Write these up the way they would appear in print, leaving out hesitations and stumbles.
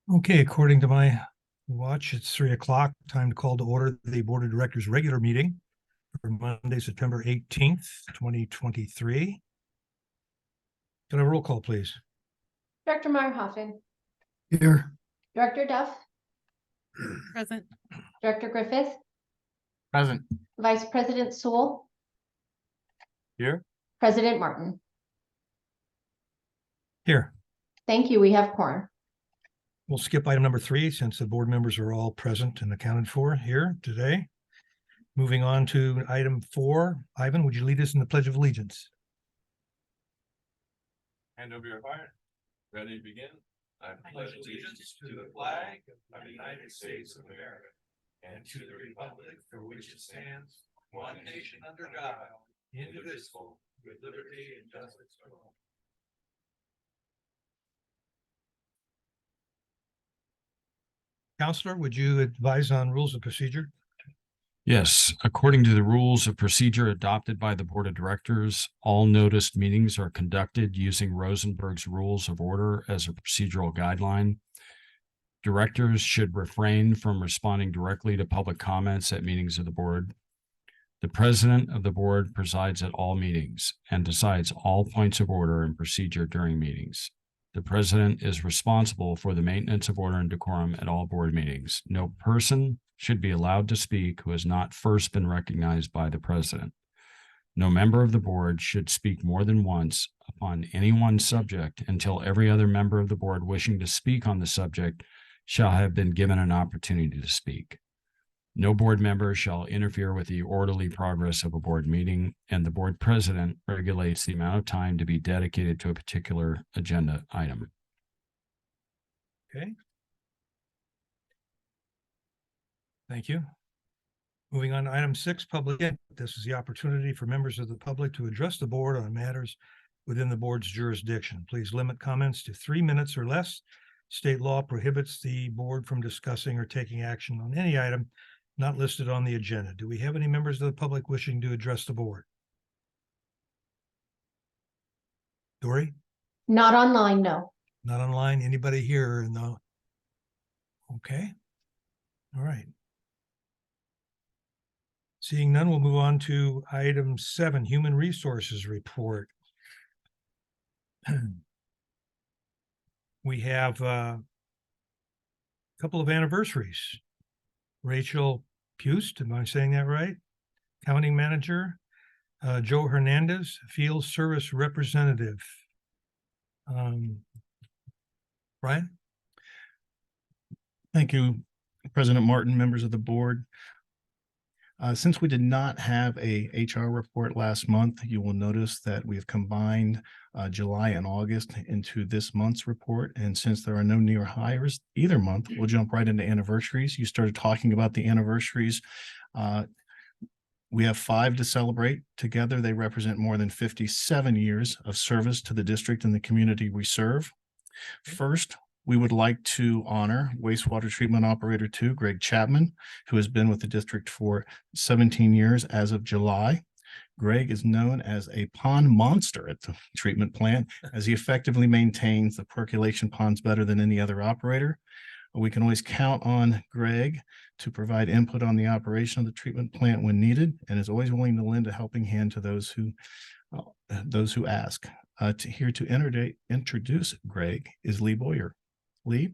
Okay, according to my watch, it's 3 o'clock. Time to call to order the Board of Directors regular meeting for Monday, September 18th, 2023. Can I have a roll call, please? Director Meyerhoffen, Here. Director Duff, Present. Director Griffith, Present. Vice President Sewell, Here. President Martin. Here. Thank you. We have quorum. We'll skip item number 3 since the board members are all present and accounted for here today. Moving on to item 4. Ivan, would you lead us in the Pledge of Allegiance? Hand over your heart. Ready to begin? I pledge allegiance to the flag of the United States of America and to the republic for which it stands, one nation under God, indivisible, with liberty and justice for all. Counselor, would you advise on rules of procedure? Yes, according to the rules of procedure adopted by the Board of Directors, all noticed meetings are conducted using Rosenberg's Rules of Order as a procedural guideline. Directors should refrain from responding directly to public comments at meetings of the board. The president of the board presides at all meetings and decides all points of order and procedure during meetings. The president is responsible for the maintenance of order and decorum at all board meetings. No person should be allowed to speak who has not first been recognized by the president. No member of the board should speak more than once upon any one subject until every other member of the board wishing to speak on the subject shall have been given an opportunity to speak. No board member shall interfere with the orderly progress of a board meeting, and the board president regulates the amount of time to be dedicated to a particular agenda item. Okay. Thank you. Moving on to item 6, public input. This is the opportunity for members of the public to address the board on matters within the board's jurisdiction. Please limit comments to 3 minutes or less. State law prohibits the board from discussing or taking action on any item not listed on the agenda. Do we have any members of the public wishing to address the board? Dory? Not online, no. Not online. Anybody here? No. Okay. All right. Seeing none, we'll move on to item 7, Human Resources Report. We have a couple of anniversaries. Rachel Pust, am I saying that right? County Manager. Joe Hernandez, Field Service Representative. Brian? Thank you, President Martin, members of the board. Since we did not have a HR report last month, you will notice that we have combined July and August into this month's report. And since there are no near hires either month, we'll jump right into anniversaries. You started talking about the anniversaries. We have 5 to celebrate. Together, they represent more than 57 years of service to the district and the community we serve. First, we would like to honor wastewater treatment operator 2, Greg Chapman, who has been with the district for 17 years as of July. Greg is known as a pond monster at the treatment plant, as he effectively maintains the percolation ponds better than any other operator. We can always count on Greg to provide input on the operation of the treatment plant when needed, and is always willing to lend a helping hand to those who ask. Here to introduce Greg is Lee Boyer. Lee?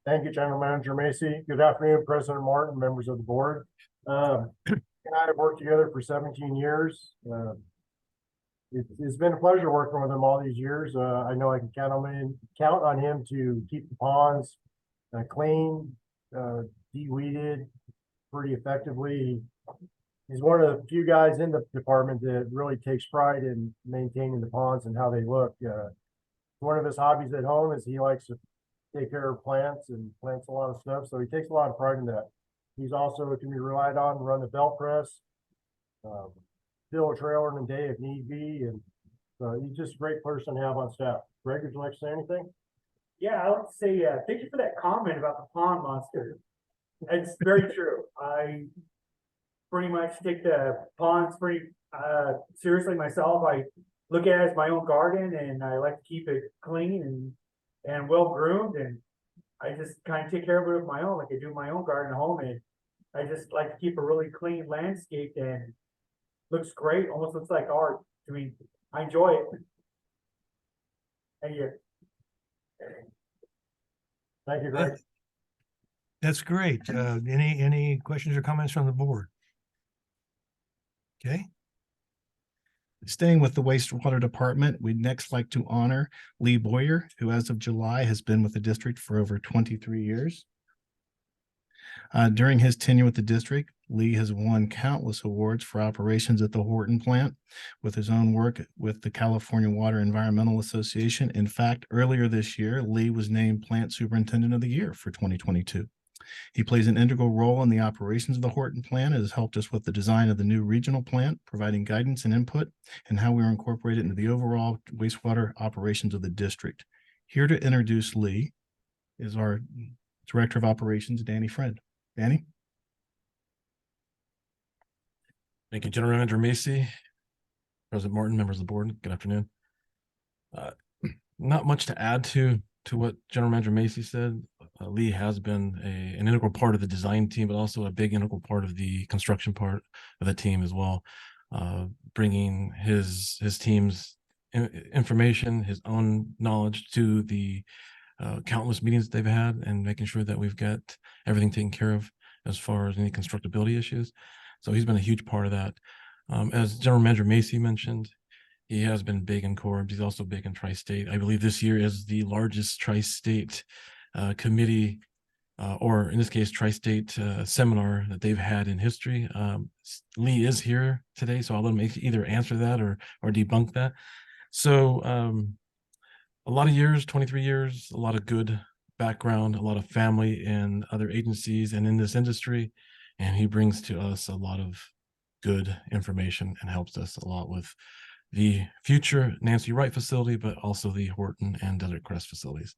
Thank you, General Manager Macy. Good afternoon, President Martin, members of the board. And I have worked together for 17 years. It's been a pleasure working with him all these years. I know I can count on him to keep the ponds clean, de-weeded pretty effectively. He's one of the few guys in the department that really takes pride in maintaining the ponds and how they look. One of his hobbies at home is he likes to take care of plants and plants a lot of stuff. So he takes a lot of pride in that. He's also can be relied on to run the belt press, fill a trailer in a day if need be. And he's just a great person to have on staff. Greg, would you like to say anything? Yeah, I like to say thank you for that comment about the pond monster. It's very true. I pretty much take the ponds pretty seriously myself. I look at it as my own garden, and I like to keep it clean and well groomed. And I just kind of take care of it with my own, like I do my own garden at home, and I just like to keep a really clean landscape, and looks great, almost looks like art. I mean, I enjoy it. Thank you. Thank you, Greg. That's great. Any questions or comments from the board? Okay, Staying with the wastewater department, we'd next like to honor Lee Boyer, who as of July has been with the district for over 23 years. During his tenure with the district, Lee has won countless awards for operations at the Horton plant with his own work with the California Water Environmental Association. In fact, earlier this year, Lee was named Plant Superintendent of the Year for 2022. He plays an integral role in the operations of the Horton plant and has helped us with the design of the new regional plant, providing guidance and input and how we are incorporated into the overall wastewater operations of the district. Here to introduce Lee is our Director of Operations, Danny Friend. Danny? Thank you, General Manager Macy, President Martin, members of the board. Good afternoon. Not much to add to what General Manager Macy said. Lee has been an integral part of the design team, but also a big integral part of the construction part of the team as well. Bringing his team's information, his own knowledge to the countless meetings that they've had, and making sure that we've got everything taken care of as far as any constructability issues. So he's been a huge part of that. As General Manager Macy mentioned, he has been big in Corbs. He's also big in Tri-State. I believe this year is the largest Tri-State committee, or in this case, Tri-State seminar that they've had in history. Lee is here today, so I'll let him either answer that or debunk that. So a lot of years, 23 years, a lot of good background, a lot of family in other agencies and in this industry. And he brings to us a lot of good information and helps us a lot with the future Nancy Wright facility, but also the Horton and Desert Crest facilities.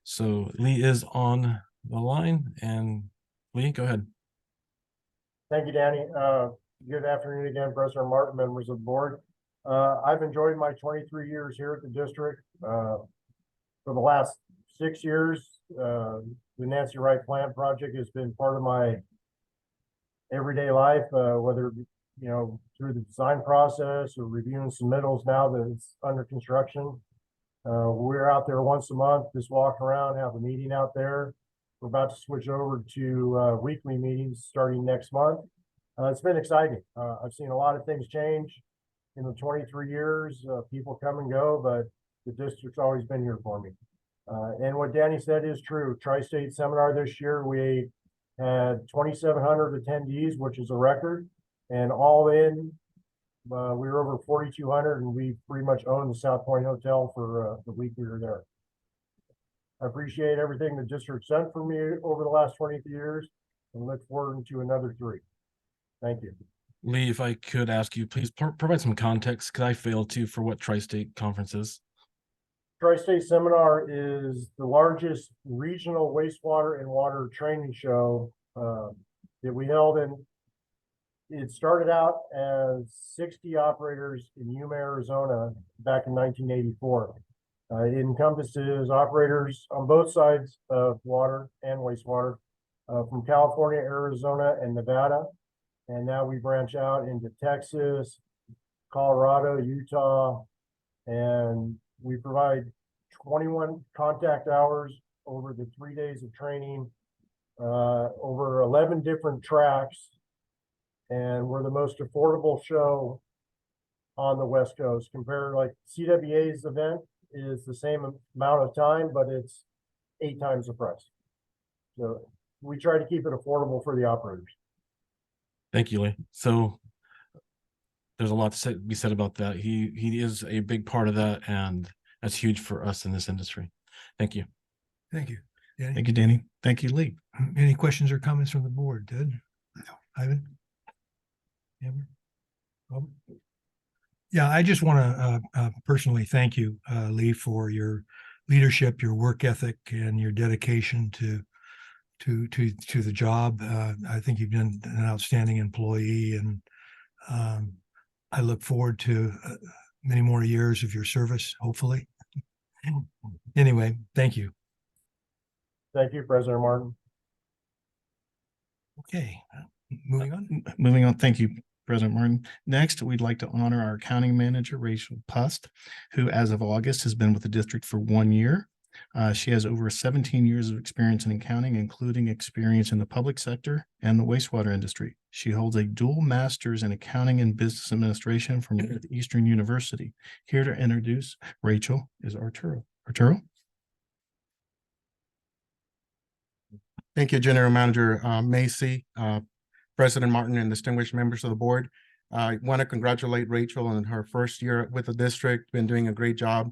So Lee is on the line, and Lee, go ahead. Thank you, Danny. Good afternoon again, President Martin, members of the board. I've enjoyed my 23 years here at the district. For the last 6 years, the Nancy Wright plant project has been part of my everyday life, whether through the design process or reviewing submittals now that it's under construction. We're out there once a month, just walk around, have a meeting out there. We're about to switch over to weekly meetings starting next month. It's been exciting. I've seen a lot of things change in the 23 years. People come and go, but the district's always been here for me. And what Danny said is true. Tri-State seminar this year, we had 2,700 attendees, which is a record. And all in, we were over 4,200, and we pretty much owned the South Point Hotel for the week we were there. I appreciate everything the district sent for me over the last 23 years and look forward to another 3. Thank you. Lee, if I could ask you, please provide some context, because I failed to, for what Tri-State conference is. Tri-State Seminar is the largest regional wastewater and water training show that we held in. It started out as 60 operators in Yuma, Arizona back in 1984. It encompasses operators on both sides of water and wastewater from California, Arizona, and Nevada. And now we branch out into Texas, Colorado, Utah, and we provide 21 contact hours over the 3 days of training, over 11 different tracks. And we're the most affordable show on the West Coast. Compared, like CWA's event is the same amount of time, but it's 8 times the price. So we try to keep it affordable for the operators. Thank you, Lee. So there's a lot to be said about that. He is a big part of that, and that's huge for us in this industry. Thank you. thank you. Danny? Thank you, Danny. Thank you, Lee. Any questions or comments from the board? Ted? No. Ivan? Amber? Robert? Yeah, I just want to personally thank you, Lee, for your leadership, your work ethic, and your dedication to the job. I think you've been an outstanding employee, and I look forward to many more years of your service, hopefully. Anyway, thank you. Thank you, President Martin. Okay, moving on. Moving on, thank you, President Martin. Next, we'd like to honor our accounting manager, Rachel Pust, who as of August has been with the district for 1 year. She has over 17 years of experience in accounting, including experience in the public sector and the wastewater industry. She holds a dual master's in accounting and business administration from Northeastern University. Here to introduce Rachel is Arturo. Arturo? Thank you, General Manager Macy, President Martin, and distinguished members of the board. I want to congratulate Rachel on her first year with the district, been doing a great job.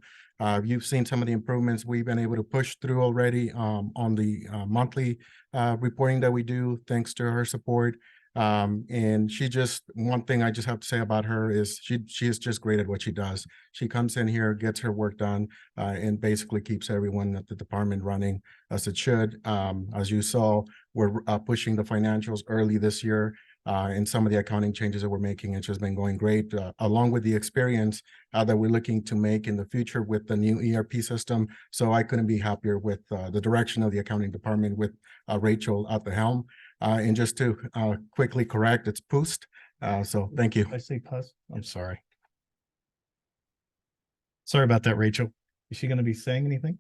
You've seen some of the improvements we've been able to push through already on the monthly reporting that we do, thanks to her support. And she just, one thing I just have to say about her is she is just great at what she does. She comes in here, gets her work done, and basically keeps everyone at the department running as it should. As you saw, we're pushing the financials early this year. And some of the accounting changes that we're making, it's just been going great, along with the experience that we're looking to make in the future with the new ERP system. So I couldn't be happier with the direction of the accounting department with Rachel at the helm. And just to quickly correct, it's Pust. So thank you. Did I say Pust? I'm sorry. Sorry about that, Rachel. Is she going to be saying anything?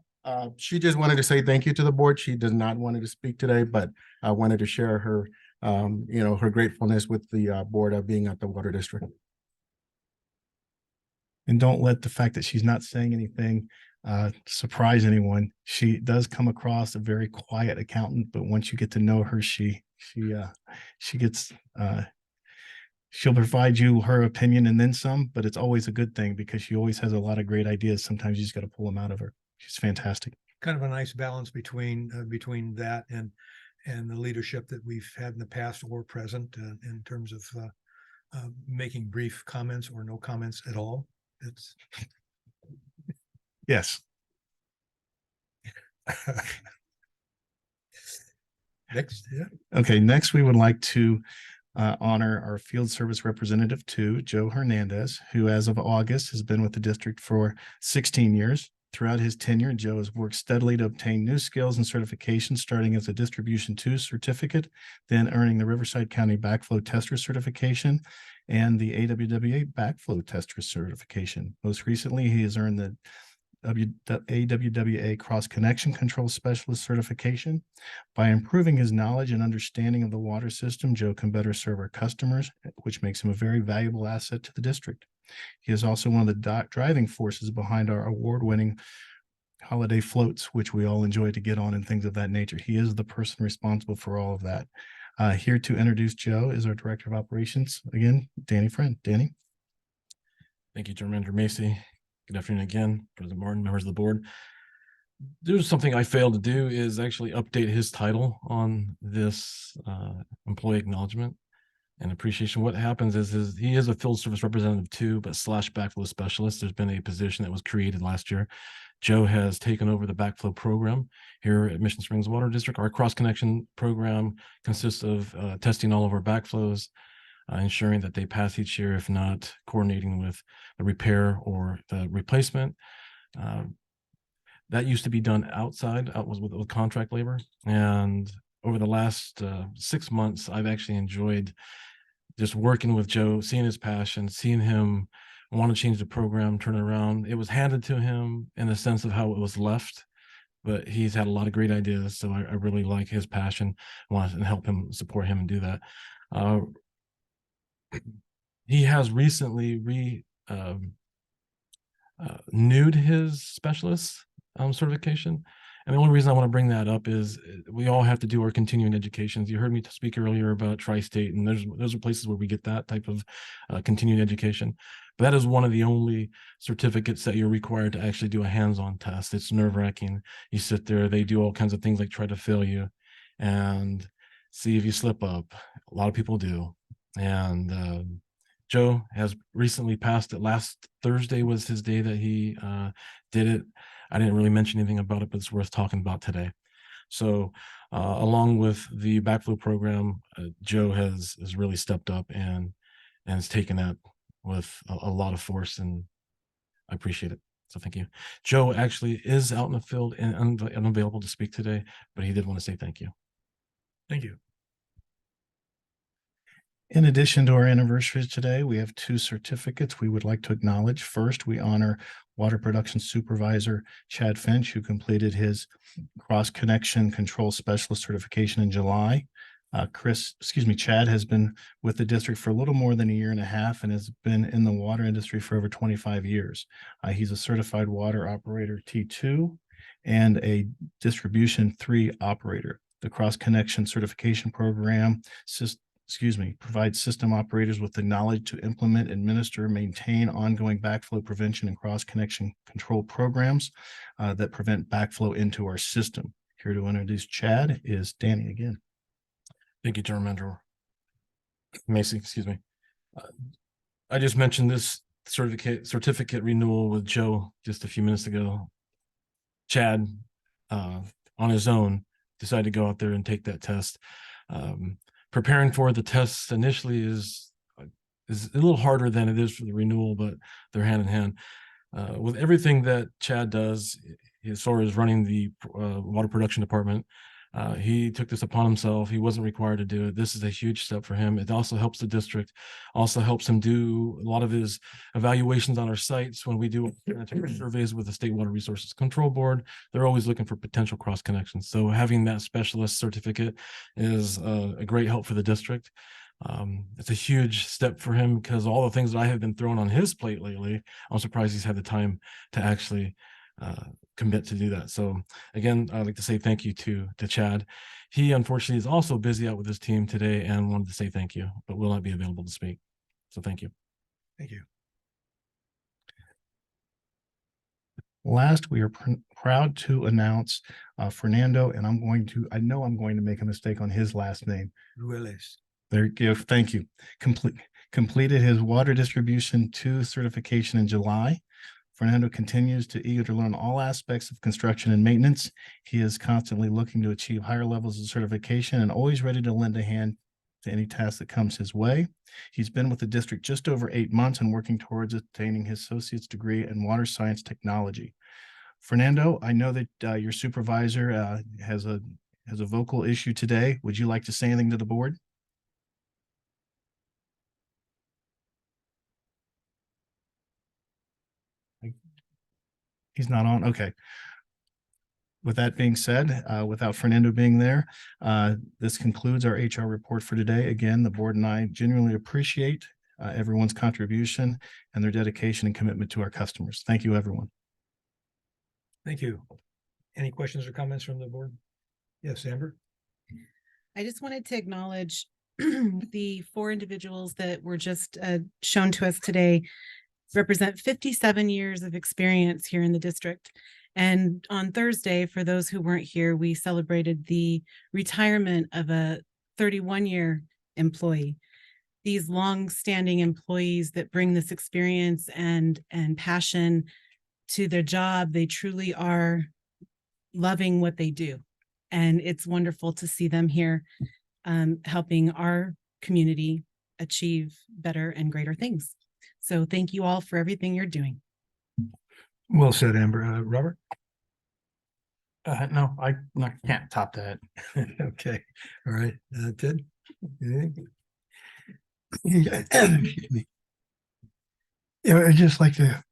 She just wanted to say thank you to the board. She does not want to speak today, but I wanted to share her her gratefulness with the board of being at the water district. And don't let the fact that she's not saying anything surprise anyone. She does come across a very quiet accountant, but once you get to know her, she'll provide you her opinion and then some, but it's always a good thing because she always has a lot of great ideas. Sometimes you just got to pull them out of her. She's fantastic. Kind of a nice balance between that and the leadership that we've had in the past or present in terms of making brief comments or no comments at all. It's Yes. next. Yeah. Okay. Next, we would like to honor our field service representative 2, Joe Hernandez, who as of August has been with the district for 16 years. Throughout his tenure, Joe has worked steadily to obtain new skills and certifications, starting as a Distribution 2 certificate, then earning the Riverside County Backflow Tester certification and the AWWA Backflow Tester certification. Most recently, he has earned the AWWA Cross Connection Control Specialist certification. By improving his knowledge and understanding of the water system, Joe can better serve our customers, which makes him a very valuable asset to the district. He is also one of the driving forces behind our award-winning holiday floats, which we all enjoy to get on and things of that nature. He is the person responsible for all of that. Here to introduce Joe is our Director of Operations, again, Danny Friend. Danny. Thank you, General Manager Macy. Good afternoon again, President Martin, members of the board. There's something I failed to do is actually update his title on this employee acknowledgement and appreciation. What happens is he is a field service representative 2, but / backflow specialist. There's been a position that was created last year. Joe has taken over the backflow program here at Mission Springs Water District. Our cross connection program consists of testing all of our backflows, ensuring that they pass each year, if not coordinating with the repair or the replacement. That used to be done outside, with contract labor. And over the last 6 months, I've actually enjoyed just working with Joe, seeing his passion, seeing him want to change the program, turn it around. It was handed to him in the sense of how it was left, but he's had a lot of great ideas. So I really like his passion, want to help him, support him and do that. He has recently renewed his specialist certification. And the only reason I want to bring that up is we all have to do our continuing educations. You heard me speak earlier about Tri-State, and those are places where we get that type of continuing education. But that is one of the only certificates that you're required to actually do a hands-on test. It's nerve-wracking. You sit there, they do all kinds of things like try to fail you and see if you slip up. A lot of people do. And Joe has recently passed it. Last Thursday was his day that he did it. I didn't really mention anything about it, but it's worth talking about today. So along with the backflow program, Joe has really stepped up and has taken that with a lot of force, and I appreciate it. So thank you. Joe actually is out in the field and unavailable to speak today, but he did want to say thank you. Thank you. In addition to our anniversaries today, we have 2 certificates we would like to acknowledge. First, we honor Water Production Supervisor Chad Finch, who completed his Cross Connection Control Specialist certification in July. Chad has been with the district for a little more than a year and a half and has been in the water industry for over 25 years. He's a certified water operator T2 and a distribution 3 operator. The Cross Connection Certification Program provides system operators with the knowledge to implement, administer, maintain ongoing backflow prevention and cross-connection control programs that prevent backflow into our system. Here to introduce Chad is Danny again. Thank you, General Manager Macy, excuse me. I just mentioned this certificate renewal with Joe just a few minutes ago. Chad, on his own, decided to go out there and take that test. Preparing for the tests initially is a little harder than it is for the renewal, but they're hand in hand. With everything that Chad does, as far as running the water production department, he took this upon himself. He wasn't required to do it. This is a huge step for him. It also helps the district, also helps him do a lot of his evaluations on our sites. When we do surveys with the State Water Resources Control Board, they're always looking for potential cross connections. So having that specialist certificate is a great help for the district. It's a huge step for him because all the things that I have been throwing on his plate lately, I'm surprised he's had the time to actually commit to do that. So again, I'd like to say thank you to Chad. He unfortunately is also busy out with his team today and wanted to say thank you, but will not be available to speak. So thank you. Thank you. Last, we are proud to announce Fernando, and I know I'm going to make a mistake on his last name. Rueles. There you go. Thank you. Completed his Water Distribution 2 certification in July. Fernando continues to eager to learn all aspects of construction and maintenance. He is constantly looking to achieve higher levels of certification and always ready to lend a hand to any task that comes his way. He's been with the district just over 8 months and working towards attaining his associate's degree in water science technology. Fernando, I know that your supervisor has a vocal issue today. Would you like to say anything to the board? He's not on. Okay. With that being said, without Fernando being there, this concludes our HR report for today. Again, the board and I genuinely appreciate everyone's contribution and their dedication and commitment to our customers. Thank you, everyone. Thank you. Any questions or comments from the board? Yes, Amber? I just wanted to acknowledge the 4 individuals that were just shown to us today represent 57 years of experience here in the district. And on Thursday, for those who weren't here, we celebrated the retirement of a 31-year employee. These long-standing employees that bring this experience and passion to their job, they truly are loving what they do. And it's wonderful to see them here helping our community achieve better and greater things. So thank you all for everything you're doing. Well said, Amber. Robert? No, I can't top that. Okay. All right. Ted? Anything? Excuse me. Yeah, I'd just like to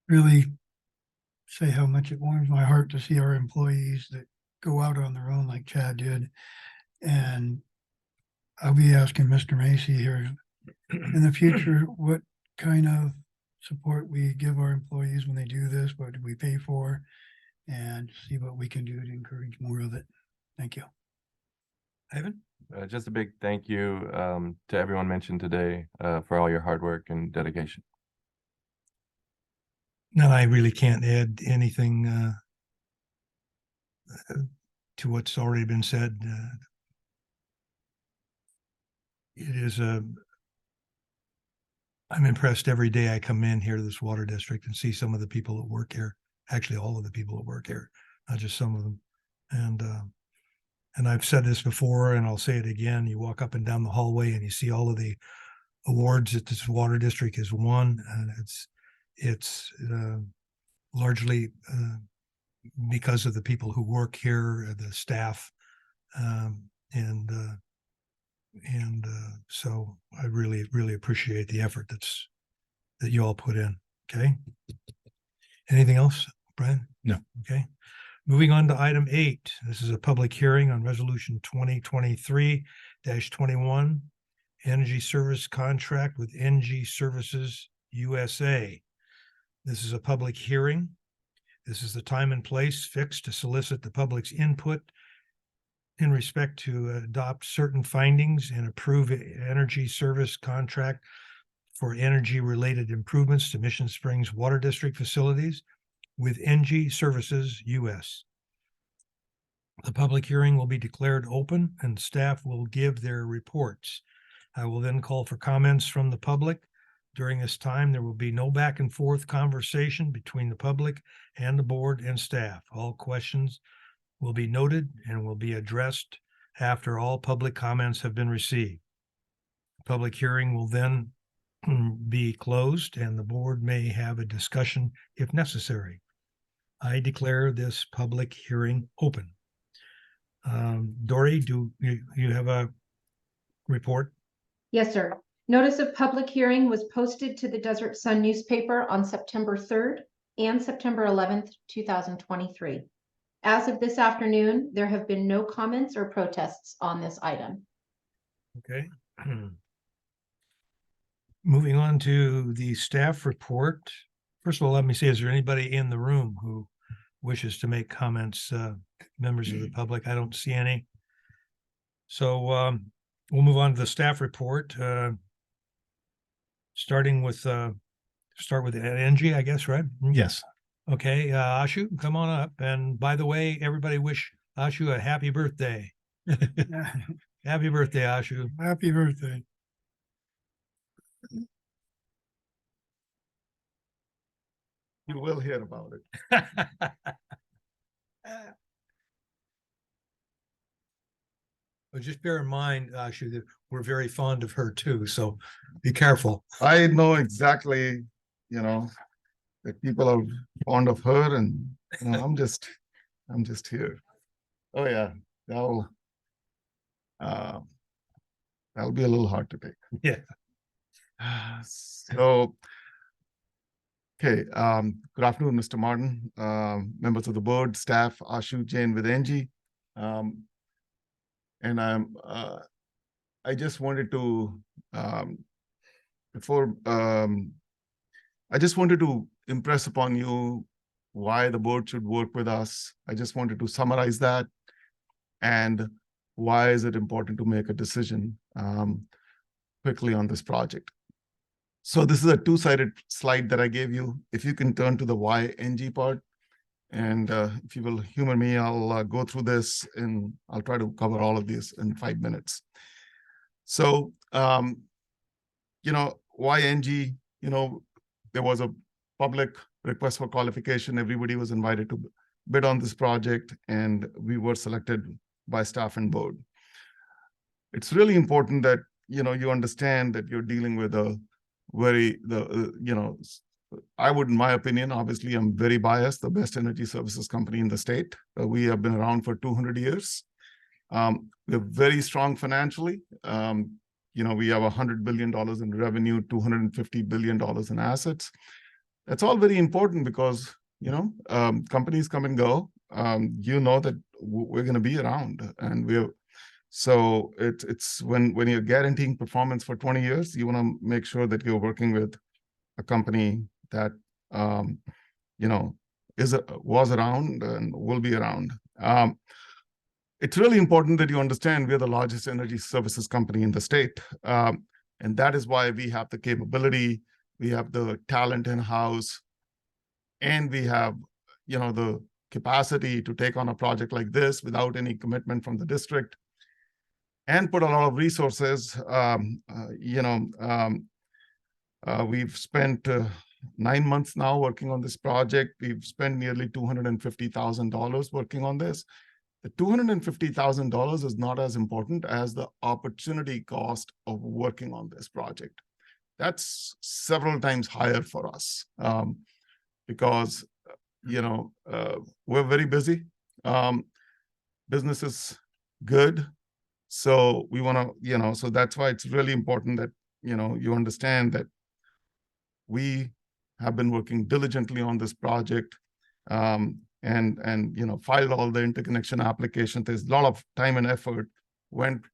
really say how much it warms my heart to see our employees that go out on their own like Chad did. And I'll be asking Mr. Macy here in the future what kind of support we give our employees when they do this, what do we pay for, and see what we can do to encourage more of it. Thank you. Ivan? Just a big thank you to everyone mentioned today for all your hard work and dedication. No, I really can't add anything to what's already been said. It is I'm impressed every day I come in here to this water district and see some of the people that work here, actually all of the people that work here, not just some of them. And I've said this before and I'll say it again. You walk up and down the hallway and you see all of the awards that this water district has won, and largely because of the people who work here, the staff, and so I really, really appreciate the effort that you all put in. Okay. Anything else, Brian? No. Okay. Moving on to item 8. This is a public hearing on resolution 2023-21, energy service contract with NG Services USA. This is a public hearing. This is the time and place fixed to solicit the public's input in respect to adopt certain findings and approve energy service contract for energy-related improvements to Mission Springs Water District facilities with NG Services US. The public hearing will be declared open and staff will give their reports. I will then call for comments from the public. During this time, there will be no back and forth conversation between the public and the board and staff. All questions will be noted and will be addressed after all public comments have been received. Public hearing will then be closed and the board may have a discussion if necessary. I declare this public hearing open. Dory, do you have a report? Yes, sir. Notice of public hearing was posted to the Desert Sun newspaper on September 3rd and September 11th, 2023. As of this afternoon, there have been no comments or protests on this item. Okay. Moving on to the staff report. First of all, let me say, is there anybody in the room who wishes to make comments, members of the public? I don't see any. So we'll move on to the staff report. Starting with start with Angie, I guess, right? Yes. Okay, Ashu, come on up. And by the way, everybody wish Ashu a happy birthday. Happy birthday, Ashu. Happy birthday. You will hear about it. But just bear in mind, Ashu, that we're very fond of her too, so be careful. I know exactly, that people are fond of her and, I'm just here. Oh yeah, that'll be a little hard to take. Yeah. So, okay, good afternoon, Mr. Martin, members of the board, staff, Ashu, Jane with Angie. And I just wanted to, I just wanted to impress upon you why the board should work with us. I just wanted to summarize that and why is it important to make a decision quickly on this project. So this is a two-sided slide that I gave you. If you can turn to the why NG part, and if you will humor me, I'll go through this and I'll try to cover all of these in 5 minutes. So, why NG? There was a public request for qualification. Everybody was invited to bid on this project, and we were selected by staff and board. It's really important that, you understand that you're dealing with a I would, in my opinion, obviously I'm very biased, the best energy services company in the state. We have been around for 200 years. We're very strong financially. We have $100 billion in revenue, $250 billion in assets. That's all very important because, companies come and go. That we're going to be around, and so it's when you're guaranteeing performance for 20 years, you want to make sure that you're working with a company that was around and will be around. It's really important that you understand we're the largest energy services company in the state, and that is why we have the capability, we have the talent in-house, and we have the capacity to take on a project like this without any commitment from the district, and put a lot of resources. We've spent 9 months now working on this project. We've spent nearly $250,000 working on this. The $250,000 is not as important as the opportunity cost of working on this project. That's several times higher for us because we're very busy. Business is good. So we want to, so that's why it's really important that, you understand that we have been working diligently on this project, and filed all the interconnection applications. There's a lot of time and effort went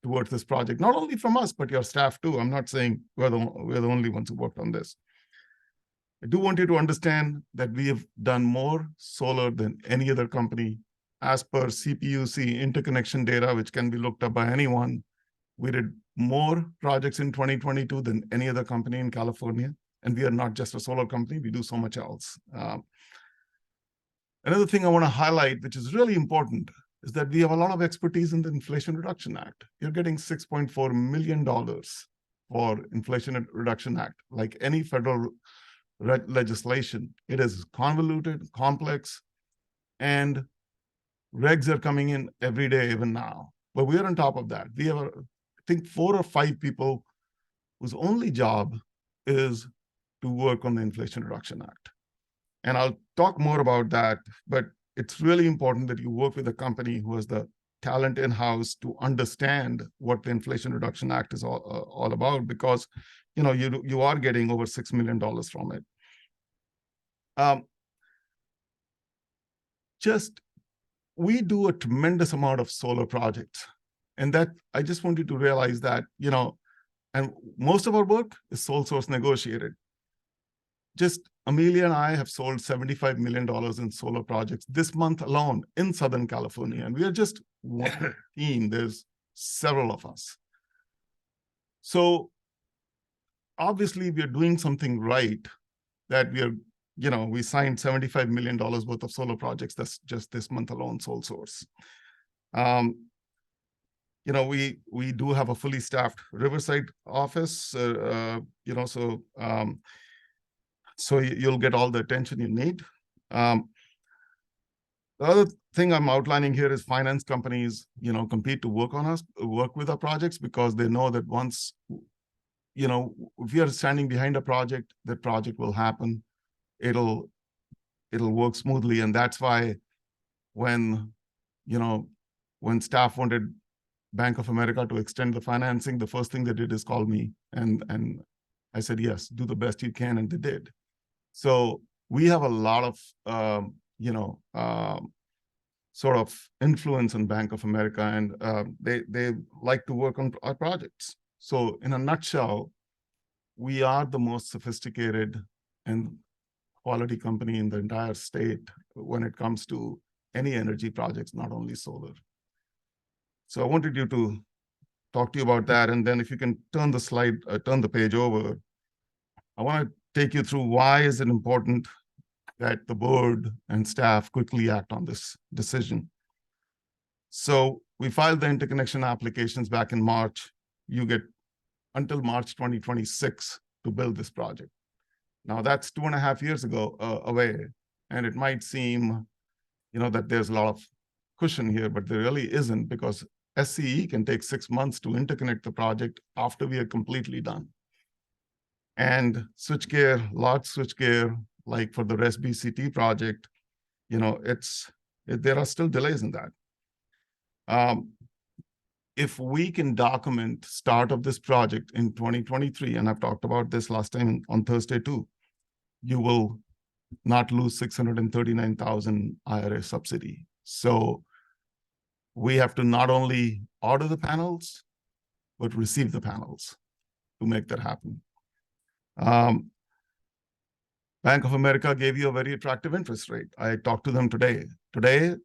towards this project, not only from us, but your staff too. I'm not saying we're the only ones who worked on this. I do want you to understand that we have done more solar than any other company. As per CPUC interconnection data, which can be looked up by anyone, we did more projects in 2022 than any other company in California. And we are not just a solar company, we do so much else. Another thing I want to highlight, which is really important, is that we have a lot of expertise in the Inflation Reduction Act. You're getting $6.4 million for Inflation Reduction Act. Like any federal legislation, it is convoluted, complex, and regs are coming in every day, even now. But we are on top of that. We have, I think, 4 or 5 people whose only job is to work on the Inflation Reduction Act. And I'll talk more about that, but it's really important that you work with a company who has the talent in-house to understand what the Inflation Reduction Act is all about, because you are getting over $6 million from it. We do a tremendous amount of solar projects, and that I just want you to realize that, and most of our work is sole source negotiated. Just Amelia and I have sold $75 million in solar projects this month alone in Southern California, and we are just one team. There's several of us. So obviously we are doing something right, that we are, we signed $75 million worth of solar projects. That's just this month alone, sole source. We do have a fully staffed Riverside office, so you'll get all the attention you need. The other thing I'm outlining here is finance companies, compete to work with our projects, because they know that once, if we are standing behind a project, that project will happen. It'll work smoothly. And that's why when staff wanted Bank of America to extend the financing, the first thing they did is call me. And I said, yes, do the best you can. And they did. So we have a lot of, sort of influence on Bank of America, and they like to work on our projects. So in a nutshell, we are the most sophisticated and quality company in the entire state when it comes to any energy projects, not only solar. So I wanted you to talk to you about that. And then if you can turn the page over, I want to take you through why is it important that the board and staff quickly act on this decision. So we filed the interconnection applications back in March. You get until March 2026 to build this project. Now that's 2.5 years ago away, and it might seem, that there's a lot of cushion here, but there really isn't, because SCE can take 6 months to interconnect the project after we are completely done. And switchgear, large switchgear, like for the RES-BCT project, there are still delays in that. If we can document start of this project in 2023, and I've talked about this last time on Thursday too, you will not lose $639,000 IRA subsidy. So we have to not only order the panels, but receive the panels to make that happen. Bank of America gave you a very attractive interest rate. I talked to them today. Today,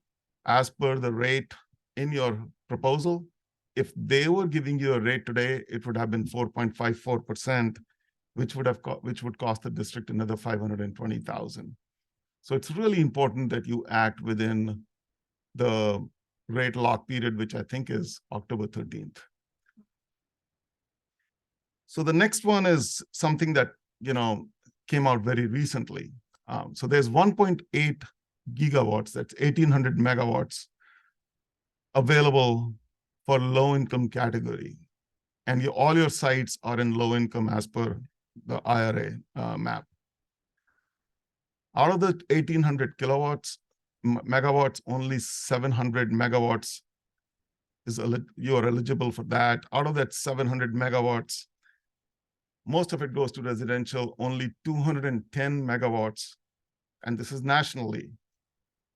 as per the rate in your proposal, if they were giving you a rate today, it would have been 4.54%, which would cost the district another $520,000. So it's really important that you act within the rate lock period, which I think is October 13th. So the next one is something that, came out very recently. So there's 1.8 gigawatts, that's 1,800 megawatts available for low-income category. And all your sites are in low income as per the IRA map. Out of the 1,800 kilowatts, megawatts, only 700 megawatts is you are eligible for that. Out of that 700 megawatts, most of it goes to residential, only 210 megawatts, and this is nationally,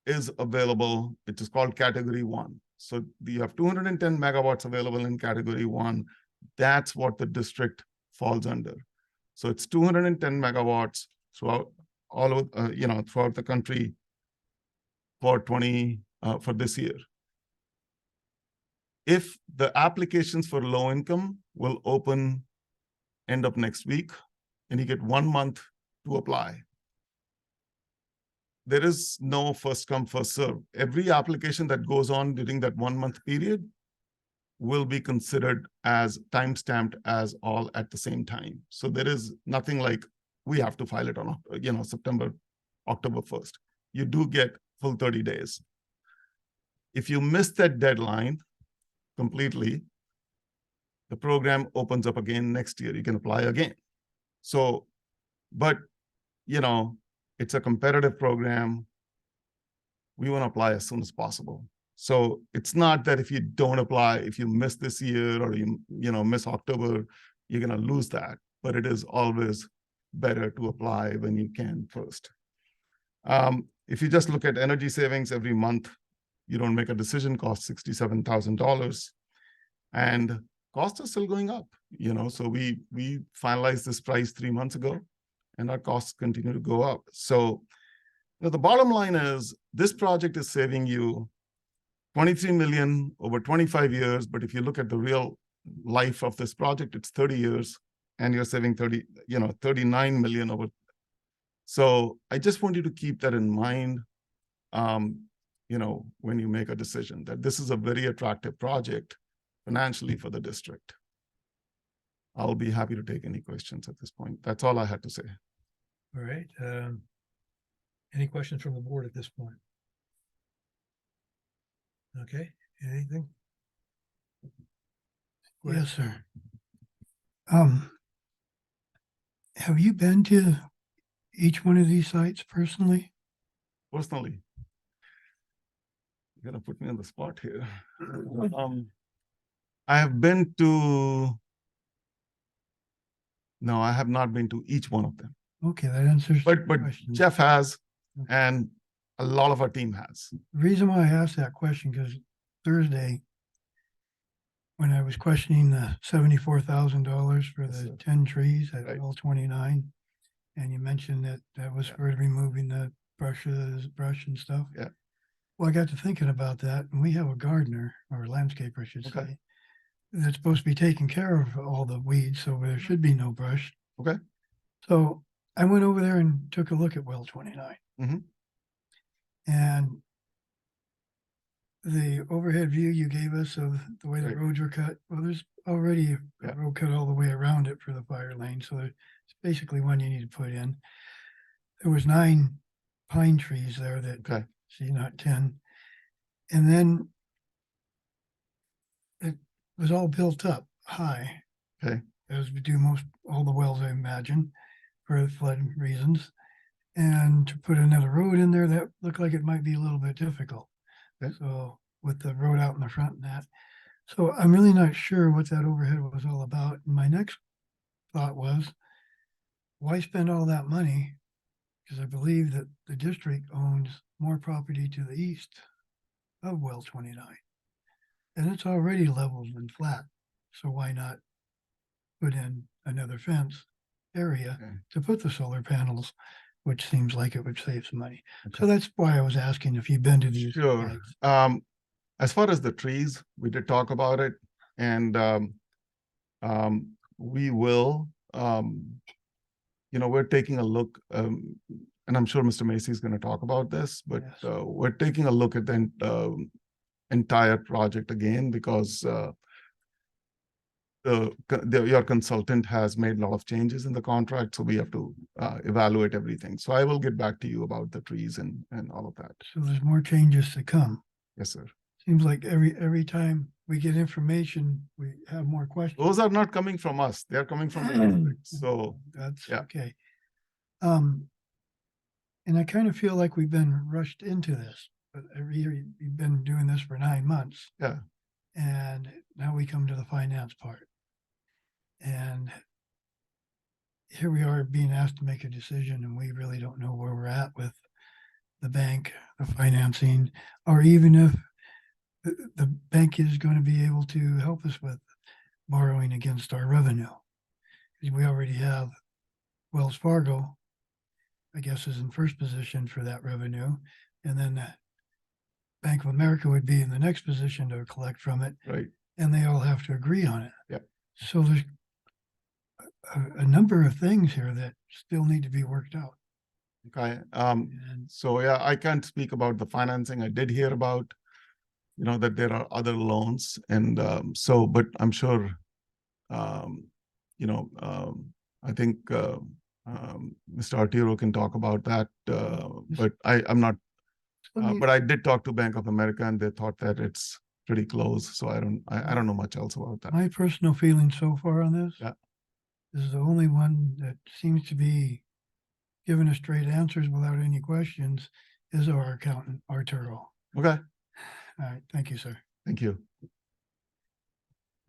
is available, which is called category 1. So you have 210 megawatts available in category 1. That's what the district falls under. So it's 210 megawatts throughout all of, throughout the country for for this year. If the applications for low income will open end of next week, and you get 1 month to apply. There is no first come, first serve. Every application that goes on during that 1 month period will be considered as time-stamped as all at the same time. So there is nothing like we have to file it on, October 1st. You do get full 30 days. If you miss that deadline completely, the program opens up again next year. You can apply again. So, but, it's a competitive program. We want to apply as soon as possible. So it's not that if you don't apply, if you miss this year or you miss October, you're going to lose that. But it is always better to apply when you can first. If you just look at energy savings every month, you don't make a decision, costs $67,000. And costs are still going up, so we finalized this price 3 months ago, and our costs continue to go up. So the bottom line is this project is saving you $23 million over 25 years. But if you look at the real life of this project, it's 30 years, and you're saving 39 million over. So I just want you to keep that in mind, when you make a decision, that this is a very attractive project financially for the district. I'll be happy to take any questions at this point. That's all I had to say. All right. Any questions from the board at this point? Okay, anything? Go ahead. Yes, sir. Have you been to each one of these sites personally? Personally, you're gonna put me on the spot here. I have been to, no, I have not been to each one of them. Okay, that answers But the question. Jeff has, and a lot of our team has. The reason why I asked that question, because Thursday, when I was questioning the $74,000 for Yes, the sir. 10 trees at Right. L 29, and you mentioned that that was Yeah. for removing the brush and stuff. Yeah. Well, I got to thinking about that, and we have a gardener, or landscaper, I should Okay. say, that's supposed to be taking care of all the weeds, so there should be no brush. Okay. So I went over there and took a look at well 29. Mhm. And the overhead view you gave us of the way the Right. roads were cut, well, there's already a Yeah. road cut all the way around it for the fire lane, so it's basically one you need to put in. There was 9 pine trees there that, Okay. see, not 10. And then it was all built up high. Okay. As we do most, all the wells, I imagine, for flood reasons. And to put another road in there, that looked like it might be a little bit difficult. Okay. So with the road out in the front and that. So I'm really not sure what that overhead was all about. And my next thought was, why spend all that money? Because I believe that the district owns more property to the east of well 29. And it's already leveled and flat. So why not put in another fence area Okay. to put the solar panels, which seems like it would save some money. Okay. So that's why I was asking if you've been to these Sure. sites. As far as the trees, we did talk about it, and we will, we're taking a look, and I'm sure Mr. Macy is going to talk about this, but Yes. we're taking a look at the entire project again, because your consultant has made a lot of changes in the contract, so we have to evaluate everything. So I will get back to you about the trees and all of that. So there's more changes to come. Yes, sir. Seems like every time we get information, we have more questions. Those are not coming from us. They're coming from the district. So That's yeah. okay. And I kind of feel like we've been rushed into this, but every year you've been doing this for 9 months. Yeah. And now we come to the finance part. And here we are being asked to make a decision, and we really don't know where we're at with the bank, the financing, or even if the bank is going to be able to help us with borrowing against our revenue. Because we already have Wells Fargo, I guess, is in first position for that revenue. And then Bank of America would be in the next position to collect from it. Right. And they all have to agree on it. Yep. So there's a number of things here that still need to be worked out. Okay. And So yeah, I can't speak about the financing. I did hear about, that there are other loans and, so, but I'm sure, I think, Mr. Arturo can talk about that, but I'm not, let me- but I did talk to Bank of America and they thought that it's pretty close. So I don't know much else about that. my personal feeling so far on this. Yeah. This is the only one that seems to be giving us straight answers without any questions is our accountant, Arturo. Okay, All right, thank you, sir. thank you.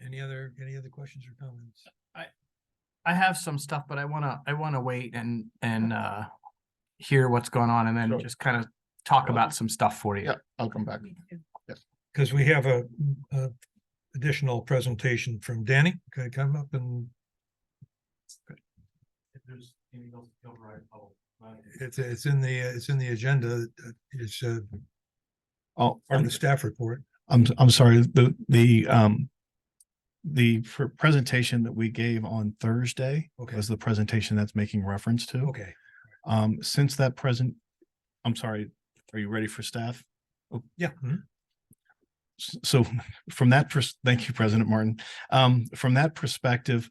Any other questions or comments? I have some stuff, but I wanna wait and hear what's going on and then Sure. just kind of talk about some stuff for you. Yeah, I'll come back. Because we have a additional presentation from Danny. Could I come up and it's in the agenda. It's Oh, part of the staff report. I'm sorry, the presentation that we gave on Thursday Okay. was the presentation that's making reference to. Okay. Since that I'm sorry, are you ready for staff? Yeah. Mhm. So from that, thank you, President Martin. From that perspective,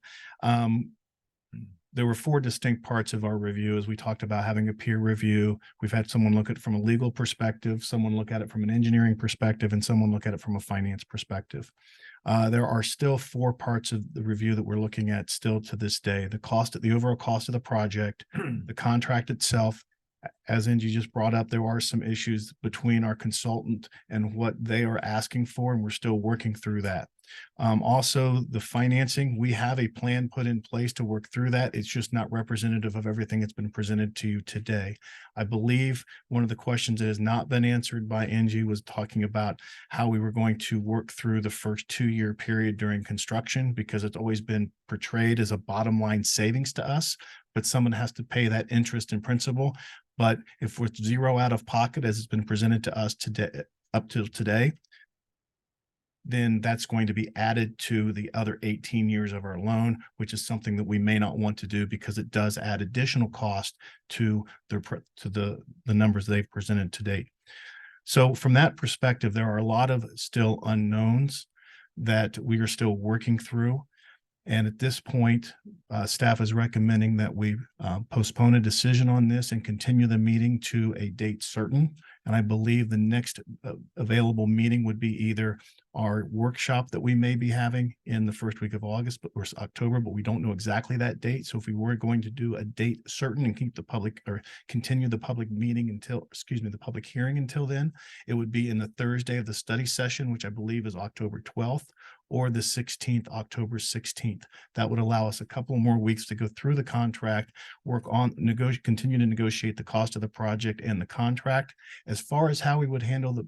there were 4 distinct parts of our review as we talked about having a peer review. We've had someone look at it from a legal perspective, someone look at it from an engineering perspective, and someone look at it from a finance perspective. There are still 4 parts of the review that we're looking at still to this day. The overall cost of the project, the contract itself. As Angie just brought up, there are some issues between our consultant and what they are asking for, and we're still working through that. Also, the financing, we have a plan put in place to work through that. It's just not representative of everything that's been presented to you today. I believe one of the questions that has not been answered by Angie was talking about how we were going to work through the first 2-year period during construction, because it's always been portrayed as a bottom line savings to us, but someone has to pay that interest and principal. But if we're 0 out of pocket, as it's been presented to us today, up till today, then that's going to be added to the other 18 years of our loan, which is something that we may not want to do because it does add additional cost to the numbers they've presented to date. So from that perspective, there are a lot of still unknowns that we are still working through. And at this point, staff is recommending that we postpone a decision on this and continue the meeting to a date certain. And I believe the next available meeting would be either our workshop that we may be having in the first week of August or October, but we don't know exactly that date. So if we were going to do a date certain and keep the public or continue the public meeting until, the public hearing until then, it would be in the Thursday of the study session, which I believe is October 12th. Or the 16th, October 16th. That would allow us a couple more weeks to go through the contract, work on, continue to negotiate the cost of the project and the contract. As far as how we would handle the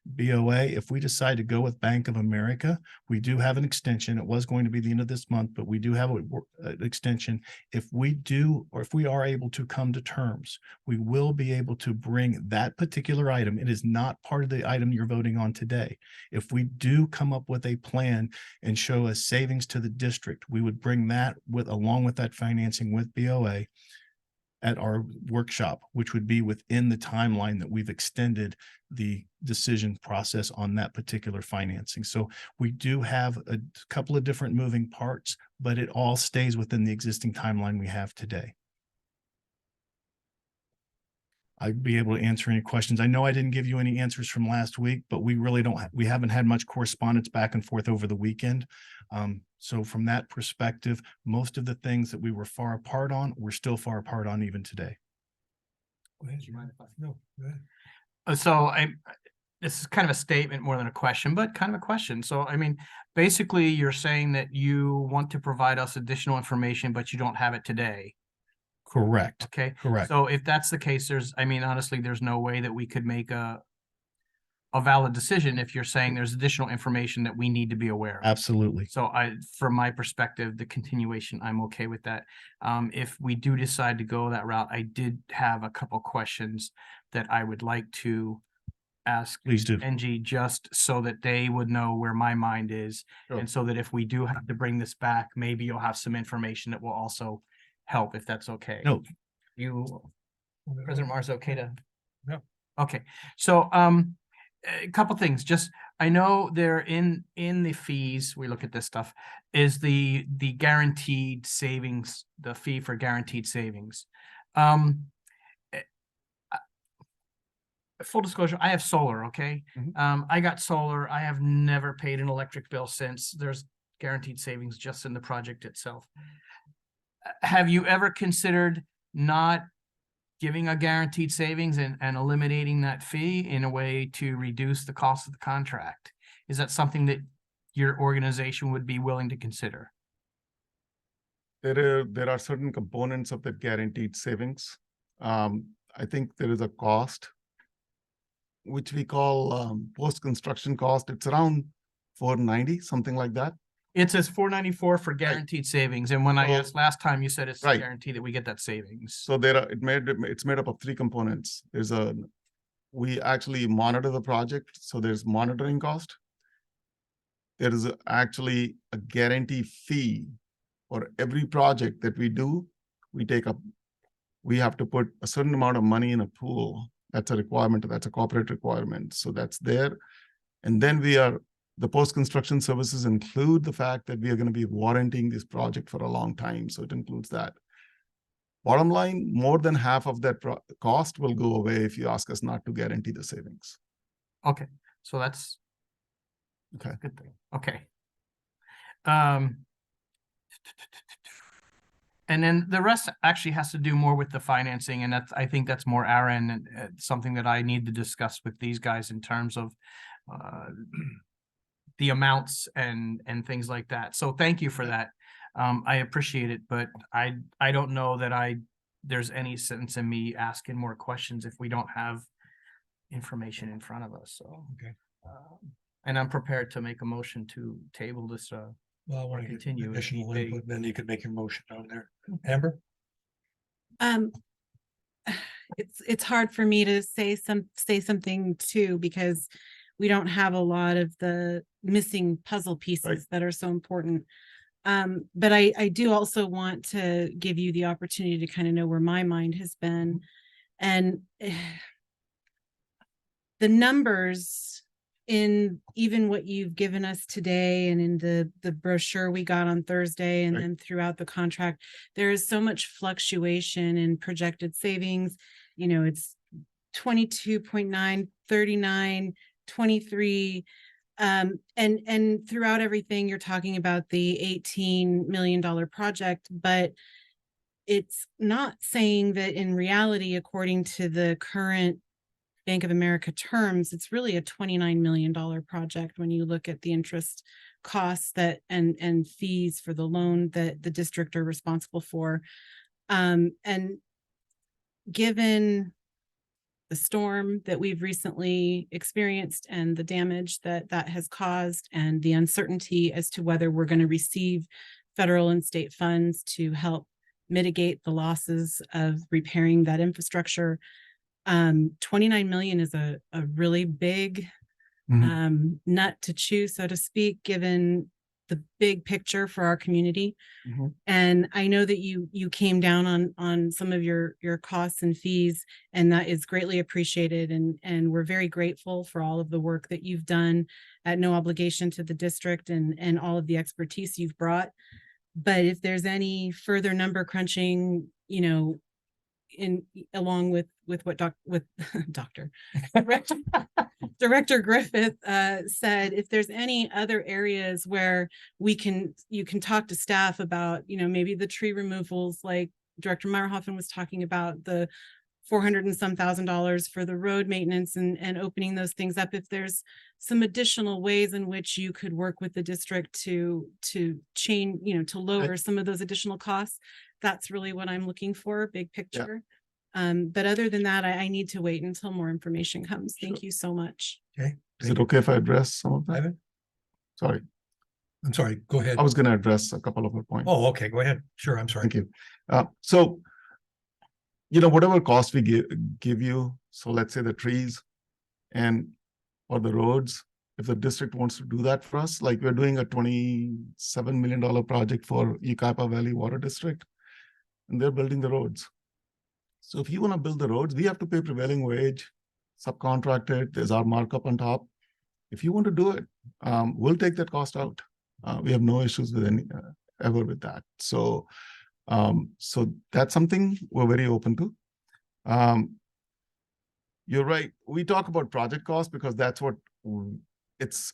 BOA, if we decide to go with Bank of America, we do have an extension. It was going to be the end of this month, but we do have an extension. If we do, or if we are able to come to terms, we will be able to bring that particular item. It is not part of the item you're voting on today. If we do come up with a plan and show a savings to the district, we would bring that along with that financing with BOA at our workshop, which would be within the timeline that we've extended the decision process on that particular financing. So we do have a couple of different moving parts, but it all stays within the existing timeline we have today. I'd be able to answer any questions. I know I didn't give you any answers from last week, but we really we haven't had much correspondence back and forth over the weekend. So from that perspective, most of the things that we were far apart on, we're still far apart on even today. Go ahead. No, go ahead. So this is kind of a statement more than a question, but kind of a question. So, I mean, basically you're saying that you want to provide us additional information, but you don't have it today. Correct. Okay. Correct. So if that's the case, I mean, honestly, there's no way that we could make a valid decision if you're saying there's additional information that we need to be aware of. Absolutely. So from my perspective, the continuation, I'm okay with that. If we do decide to go that route, I did have a couple questions that I would like to ask Please do. NG, just so that they would know where my mind is. Sure. And so that if we do have to bring this back, maybe you'll have some information that will also help, if that's okay. No, President Mars, okay to? Yeah. Okay, so a couple things, just, I know they're in the fees, we look at this stuff, is the guaranteed savings, the fee for guaranteed savings. Full disclosure, I have solar, okay? I got solar. I have never paid an electric bill since. There's guaranteed savings just in the project itself. Have you ever considered not giving a guaranteed savings and eliminating that fee in a way to reduce the cost of the contract? Is that something that your organization would be willing to consider? There are certain components of that guaranteed savings. I think there is a cost, which we call post-construction cost. It's around $490, something like that. It says $494 for guaranteed savings. And when I So- asked last time, you said it's a Right. guarantee that we get that savings. So it's made up of three components. We actually monitor the project, so there's monitoring cost. There is actually a guarantee fee for every project that we do. We have to put a certain amount of money in a pool. That's a requirement. That's a corporate requirement. So that's there. And then the post-construction services include the fact that we are going to be warranting this project for a long time. So it includes that. Bottom line, more than half of that cost will go away if you ask us not to guarantee the savings. Okay, so that's Okay. a good thing. Okay. And then the rest actually has to do more with the financing, and I think that's more Aaron and something that I need to discuss with these guys in terms of the amounts and things like that. So thank you for that. I appreciate it, but I don't know that there's any sense in me asking more questions if we don't have information in front of us. So Okay. And I'm prepared to make a motion to table this. Well, I want to continue get if additional need be. input, then you could make your motion down there. Amber? It's hard for me to say something too, because we don't have a lot of the missing puzzle pieces that are so important. But I do also want to give you the opportunity to kind of know where my mind has been. And the numbers in even what you've given us today and in the brochure we got on Thursday and then throughout the contract, there is so much fluctuation in projected savings. You know, it's 22.9, 39, 23. And throughout everything, you're talking about the $18 million project, but it's not saying that in reality, according to the current Bank of America terms, it's really a $29 million project when you look at the interest costs and fees for the loan that the district are responsible for. And given the storm that we've recently experienced and the damage that has caused and the uncertainty as to whether we're going to receive federal and state funds to help mitigate the losses of repairing that infrastructure, 29 million is a really big nut to chew, so to speak, given the big picture for our community. And I know that you came down on some of your costs and fees, and that is greatly appreciated. And we're very grateful for all of the work that you've done at no obligation to the district and all of the expertise you've brought. But if there's any further number crunching, you know, along with what Director Griffith said, if there's any other areas where you can talk to staff about, you know, maybe the tree removals like Director Meyerhoffen was talking about, the 400 and some $1,000 for the road maintenance and opening those things up. If there's some additional ways in which you could work with the district to change, to lower some of those additional costs, that's really what I'm looking for, big picture. But other than that, I need to wait until more information comes. Thank you so much. Okay. Is it okay if I address some of that? Ivan? Sorry, I'm sorry, go ahead. I was gonna address a couple of her points. Oh, okay, go ahead. Sure, I'm sorry. Thank you. So, whatever cost we give you, so let's say the trees and or the roads, if the district wants to do that for us, like we're doing a $27 million project for Yucaipa Valley Water District, and they're building the roads. So if you want to build the roads, we have to pay prevailing wage, subcontract it, there's our markup on top. If you want to do it, we'll take that cost out. We have no issues with any ever with that. So that's something we're very open to. You're right. We talk about project cost because that's what it's,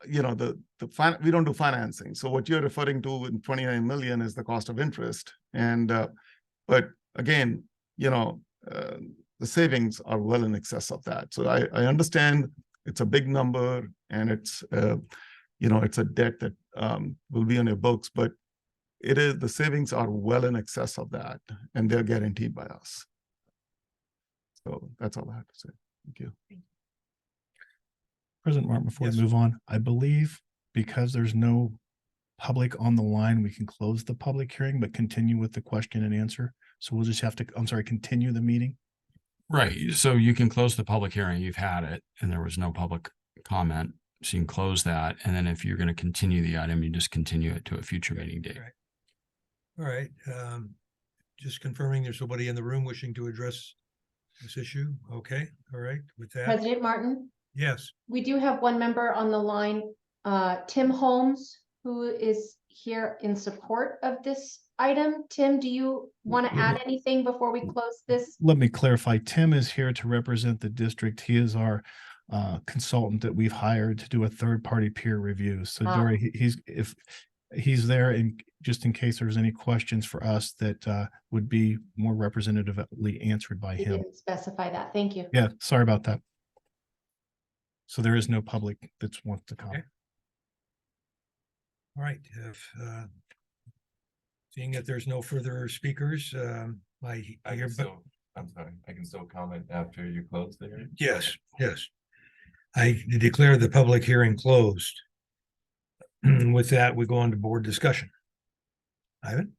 we don't do financing. So what you're referring to in 29 million is the cost of interest. And, but again, the savings are well in excess of that. So I understand it's a big number and it's, it's a debt that will be on your books, but the savings are well in excess of that and they're guaranteed by us. So that's all I have to say. Thank you. President Martin, before Yes. we move on, I believe because there's no public on the line, we can close the public hearing, but continue with the question and answer. So we'll just have to, continue the meeting. Right. So you can close the public hearing. You've had it and there was no public comment. So you can close that. And then if you're going to continue the item, you just continue it to a future meeting date. All right, just confirming there's nobody in the room wishing to address this issue. Okay, all right, with that, President Martin, yes. we do have one member on the line, Tim Holmes, who is here in support of this item. Tim, do you want to add anything before we close this? Let me clarify. Tim is here to represent the district. He is our consultant that we've hired to do a third-party peer review. So Dory, he's there and just in case there's any questions for us that would be more representatively answered by You him. didn't specify that. Thank you. Yeah, sorry about that. So there is no public that wants to come. Okay. All right, if seeing that there's no further speakers, I hear, I'm sorry, I can still comment after you close the hearing? yes, yes. I declare the public hearing closed. With that, we go on to board discussion. Ivan?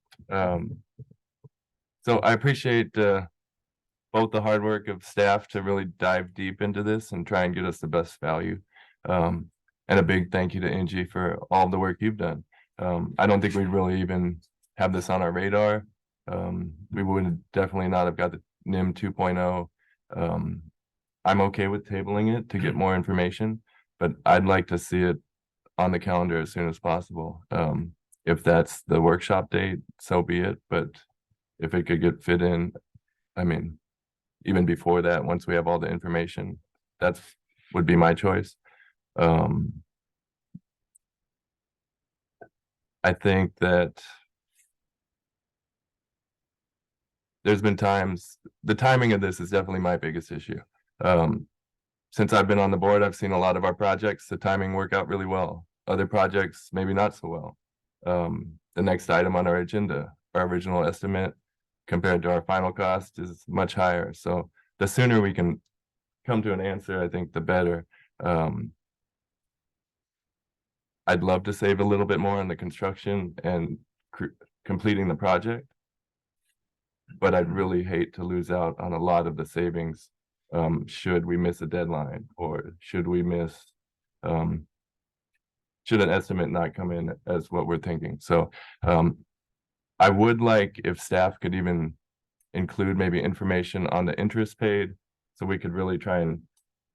So I appreciate both the hard work of staff to really dive deep into this and try and get us the best value. And a big thank you to Angie for all the work you've done. I don't think we'd really even have this on our radar. We would definitely not have got the NIM 2.0. I'm okay with tabling it to get more information, but I'd like to see it on the calendar as soon as possible. If that's the workshop date, so be it. But if it could get fit in, I mean, even before that, once we have all the information, that would be my choice. I think that there's been times, the timing of this is definitely my biggest issue. Since I've been on the board, I've seen a lot of our projects, the timing work out really well. Other projects, maybe not so well. The next item on our agenda, our original estimate compared to our final cost is much higher. So the sooner we can come to an answer, I think the better. I'd love to save a little bit more on the construction and completing the project, but I'd really hate to lose out on a lot of the savings should we miss a deadline or should we miss should an estimate not come in as what we're thinking. So I would like if staff could even include maybe information on the interest paid so we could really try and,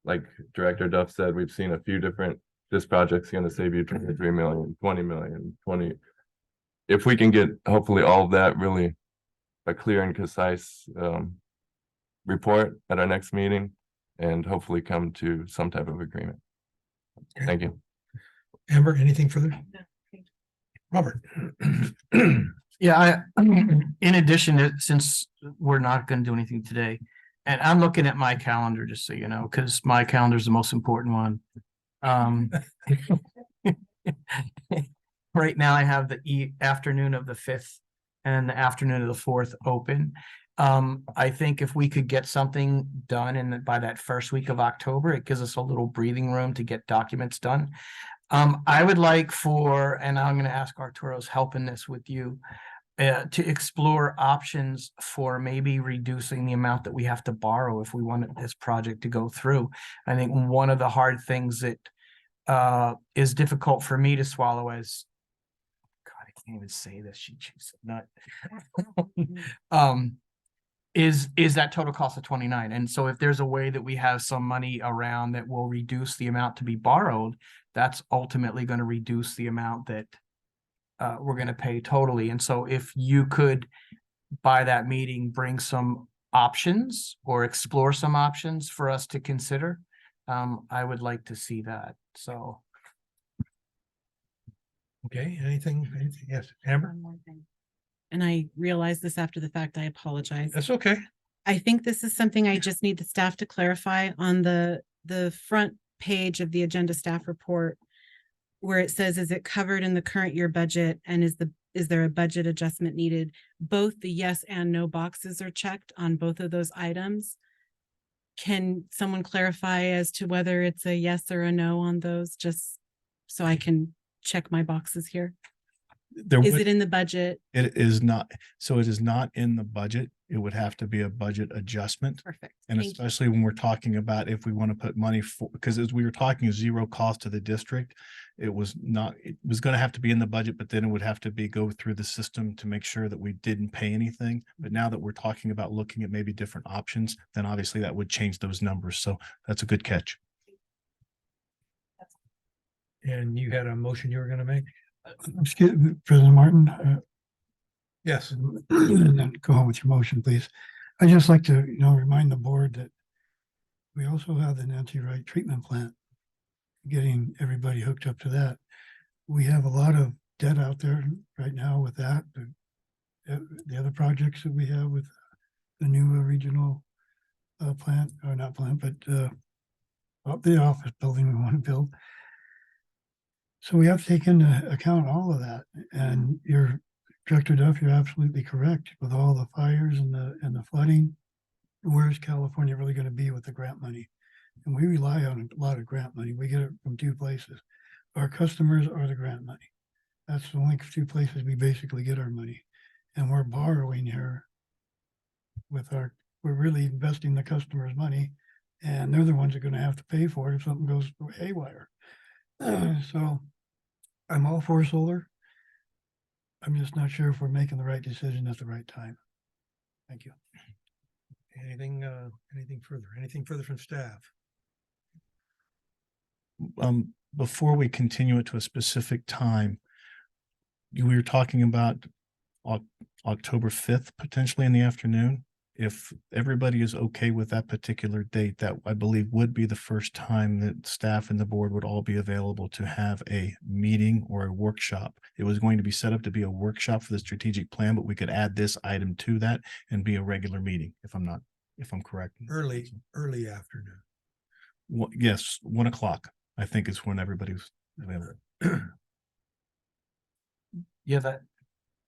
like Director Duff said, we've seen a few different, this project's going to save you 23 million, 20 million, 20. If we can get hopefully all of that really a clear and concise report at our next meeting and hopefully come to some type of agreement. Okay. Thank you. Amber, anything further? Robert? Yeah, in addition, since we're not going to do anything today, And I'm looking at my calendar, just so you know, because my calendar is the most important one. Right now I have the afternoon of the 5th and the afternoon of the 4th open. I think if we could get something done by that first week of October, it gives us a little breathing room to get documents done. I would like and I'm gonna ask Arturo's help in this with you, to explore options for maybe reducing the amount that we have to borrow if we want this project to go through. I think one of the hard things that is difficult for me to swallow as, God, I can't even say this, she chews a nut. Is that total cost of 29. And so if there's a way that we have some money around that will reduce the amount to be borrowed, that's ultimately going to reduce the amount that we're going to pay totally. And so if you could, by that meeting, bring some options or explore some options for us to consider, I would like to see that. So. Okay, anything? Yes, Amber? One more thing. And I realized this after the fact, I apologize. That's okay. I think this is something I just need the staff to clarify on the front page of the agenda staff report, where it says, is it covered in the current year budget? And is there a budget adjustment needed? Both the yes and no boxes are checked on both of those items. Can someone clarify as to whether it's a yes or a no on those, just so I can check my boxes here? Is it in the budget? It is not. So it is not in the budget. It would have to be a budget adjustment. Perfect. And Thank you. especially when we're talking about if we want to put money for, because as we were talking zero cost to the district, it was going to have to be in the budget, but then it would have to go through the system to make sure that we didn't pay anything. But now that we're talking about looking at maybe different options, then obviously that would change those numbers. So that's a good catch. And you had a motion you were going to make? Excuse me, President Martin, Yes. and then go on with your motion, please. I'd just like to, remind the board that we also have the Nancy Wright treatment plant, getting everybody hooked up to that. We have a lot of debt out there right now with that. The other projects that we have with the new regional plant, or not plant, but the office building we want to build. So we have to take into account all of that. And Director Duff, you're absolutely correct. With all the fires and the flooding, where's California really going to be with the grant money? And we rely on a lot of grant money. We get it from two places. Our customers are the grant money. That's the only two places we basically get our money. And we're borrowing here we're really investing the customer's money, and they're the ones that are going to have to pay for it if something goes haywire. So I'm all for solar. I'm just not sure if we're making the right decision at the right time. Thank you. Anything further? Anything further from staff? Before we continue it to a specific time, we were talking about October 5th, potentially in the afternoon. If everybody is okay with that particular date, that I believe would be the first time that staff and the board would all be available to have a meeting or a workshop. It was going to be set up to be a workshop for the strategic plan, but we could add this item to that and be a regular meeting, if I'm correct. Early afternoon. Yes, 1 o'clock, I think is when everybody's available. Yeah,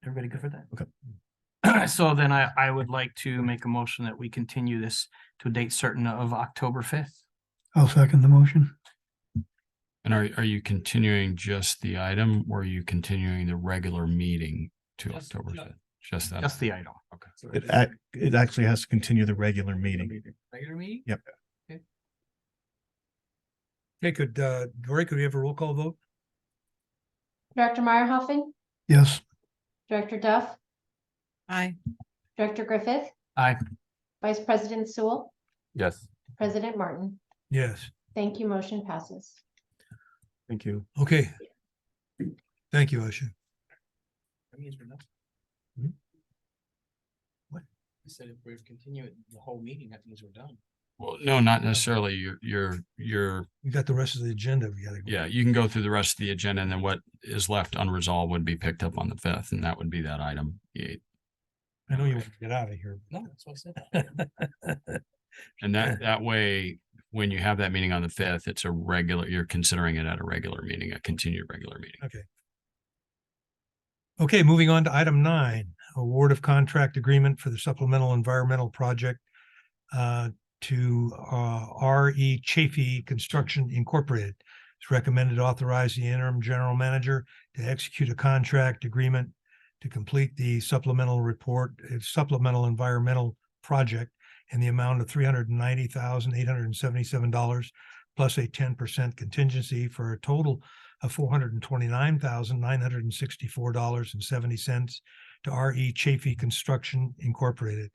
everybody good for that? Okay. So then I would like to make a motion that we continue this to a date certain of October 5th. I'll second the motion. And are you continuing just the item, or are you continuing the regular meeting to October 5th? Just that? Just the item. Okay. It actually has to continue the regular meeting. Regular meeting? Yep. Okay, Dory, could we have a roll call vote? Director Meyerhoffing, Yes. Director Duff, Aye. Director Griffith, Aye. Vice President Sewell, Yes. President Martin. Yes. Thank you. Motion passes. Thank you. Okay. Thank you, Asha. That means we're done. Hmm? What? I said if we're continuing the whole meeting, that means we're done. Well, no, not necessarily. You're You got the rest of the agenda. We gotta go. yeah, you can go through the rest of the agenda, and then what is left unresolved would be picked up on the 5th, and that would be that item, the 8th. I know you want to get out of here. No, that's what I said. And that way, when you have that meeting on the 5th, it's a regular, you're considering it at a regular meeting, a continued regular meeting. Okay. Okay, moving on to item 9, award of contract agreement for the supplemental environmental project to R.E. Chafee Construction Incorporated. It's recommended to authorize the interim general manager to execute a contract agreement to complete the supplemental environmental project in the amount of $390,877 plus a 10% contingency for a total of $429,964.70 to R.E. Chafee Construction Incorporated,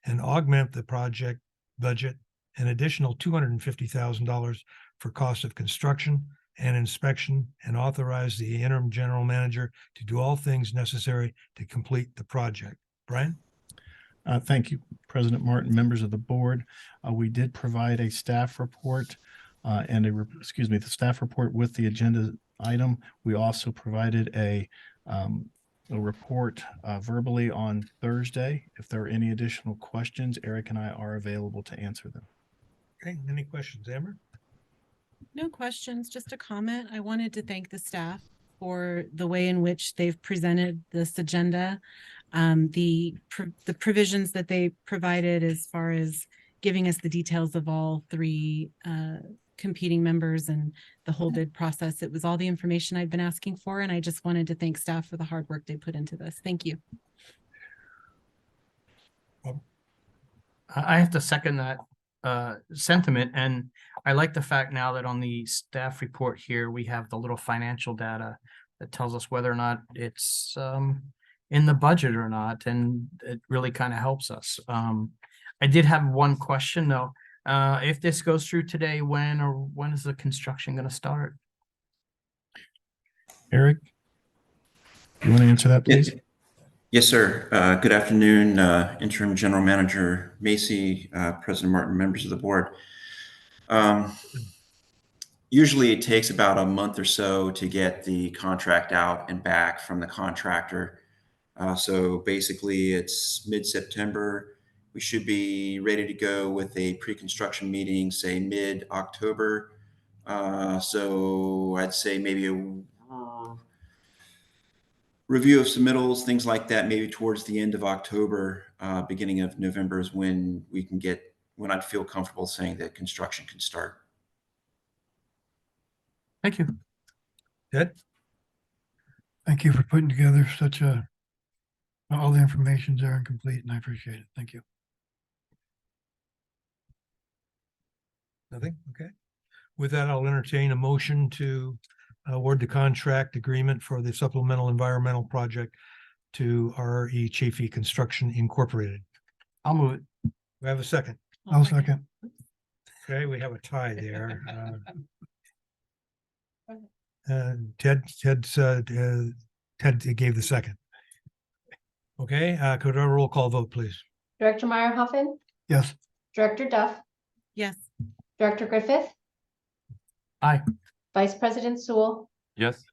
and augment the project budget an additional $250,000 for cost of construction and inspection, and authorize the interim general manager to do all things necessary to complete the project. Brian? Thank you, President Martin, members of the board. We did provide a staff report the staff report with the agenda item. We also provided a report verbally on Thursday. If there are any additional questions, Eric and I are available to answer them. Okay, any questions, Amber? No questions, just a comment. I wanted to thank the staff for the way in which they've presented this agenda. The provisions that they provided as far as giving us the details of all 3 competing members and the whole bid process. It was all the information I've been asking for, and I just wanted to thank staff for the hard work they put into this. Thank you. I have to second that sentiment, and I like the fact now that on the staff report here, we have the little financial data that tells us whether or not it's in the budget or not, and it really kind of helps us. I did have one question though. If this goes through today, when is the construction going to start? Eric, you want to answer that, please? Yes, sir. Good afternoon, Interim General Manager Macy, President Martin, members of the board. Usually it takes about a month or so to get the contract out and back from the contractor. So basically it's mid-September. We should be ready to go with a pre-construction meeting, say mid-October. So I'd say maybe a review of submittals, things like that, maybe towards the end of October, beginning of November is when I'd feel comfortable saying that construction can start. Thank you. Ted? Thank you for putting together all the information's there and complete, and I appreciate it. Thank you. Nothing? Okay. With that, I'll entertain a motion to award the contract agreement for the supplemental environmental project to R.E. Chafee Construction Incorporated. I'll move it. We have a second. I'll second. Okay, we have a tie there. Ted gave the second. Okay, could I roll call vote, please? Director Meyerhoffen, Yes. Director Duff, Yes. Director Griffith, Aye. Vice President Sewell, Yes.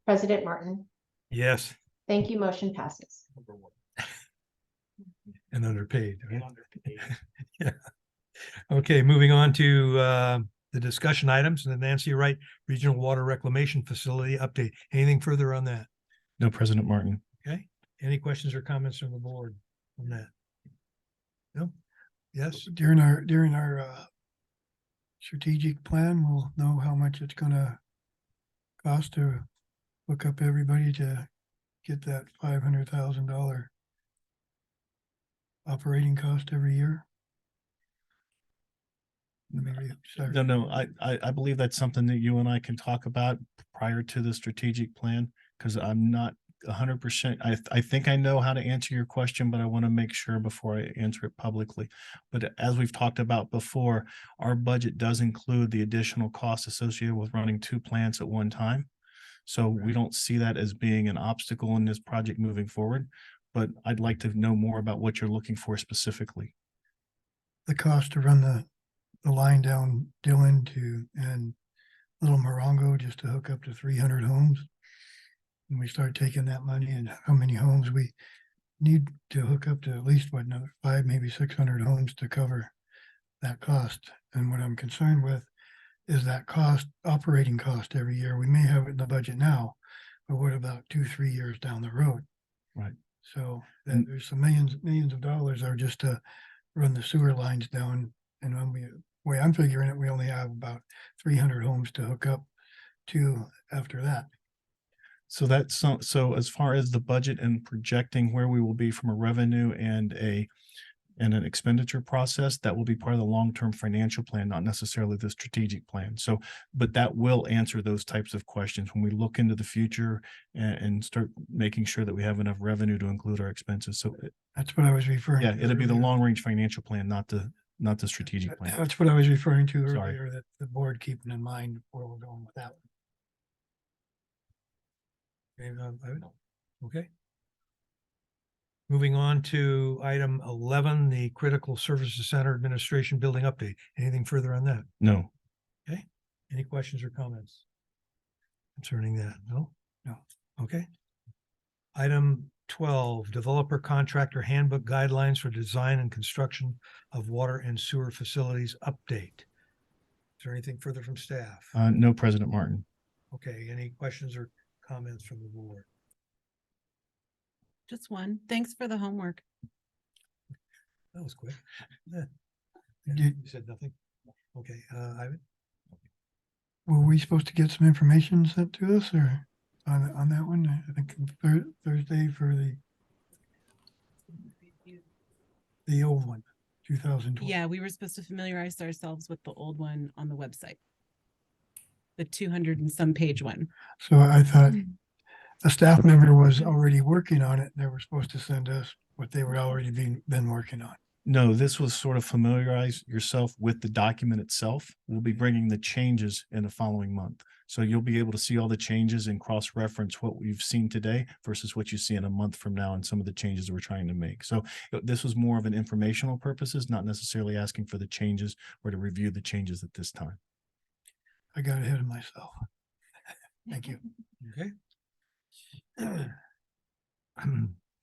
President Martin. Yes, Thank you. Motion passes. and underpaid. Right? Yeah. Okay, moving on to the discussion items, and the Nancy Wright Regional Water Reclamation Facility update. Anything further on that? No, President Martin. Okay, any questions or comments from the board on that? No? Yes? During our strategic plan, we'll know how much it's gonna cost to hook up everybody to get that $500,000 operating cost every year. Maybe start. No, I believe that's something that you and I can talk about prior to the strategic plan, because I'm not 100%. I think I know how to answer your question, but I want to make sure before I answer it publicly. But as we've talked about before, our budget does include the additional costs associated with running 2 plants at one time. So we don't see that as being an obstacle in this project moving forward, but I'd like to know more about what you're looking for specifically. The cost to run the line down Dillon and Little Morongo just to hook up to 300 homes. And we start taking that money and how many homes we need to hook up to, at least another 500, maybe 600 homes to cover that cost. And what I'm concerned with is that cost, operating cost every year. We may have it in the budget now, but what about 2-3 years down the road? Right. So then there's some millions of dollars are just to run the sewer lines down. And when way I'm figuring it, we only have about 300 homes to hook up to after that. So that's so as far as the budget and projecting where we will be from a revenue and an expenditure process, that will be part of the long-term financial plan, not necessarily the strategic plan. So, but that will answer those types of questions when we look into the future and start making sure that we have enough revenue to include our expenses. So That's what I was referring yeah, to. it'll be the earlier. long-range financial plan, not the strategic plan. That's what I was referring to Sorry. earlier, that the board keeping in mind where we're going with that. Okay. Moving on to item 11, the Critical Services Center Administration Building Update. Anything further on that? No. Okay. Any questions or comments concerning that? No? No. Okay. Item 12, Developer Contractor Handbook Guidelines for Design and Construction of Water and Sewer Facilities Update. Is there anything further from staff? No, President Martin. Okay, any questions or comments from the board? Just one. Thanks for the homework. That was quick. Yeah. Did- You said nothing? Okay, Ivan? Were we supposed to get some information sent to us or on that one? I think Thursday for the old one, 2020. Yeah, we were supposed to familiarize ourselves with the old one on the website. The 200 and some page one. So I thought a staff member was already working on it. They were supposed to send us what they were already been working on. No, this was sort of familiarize yourself with the document itself. We'll be bringing the changes in the following month. So you'll be able to see all the changes and cross-reference what we've seen today versus what you see in a month from now and some of the changes we're trying to make. So this was more of an informational purposes, not necessarily asking for the changes or to review the changes at this time. I got ahead of myself. Thank you. Okay.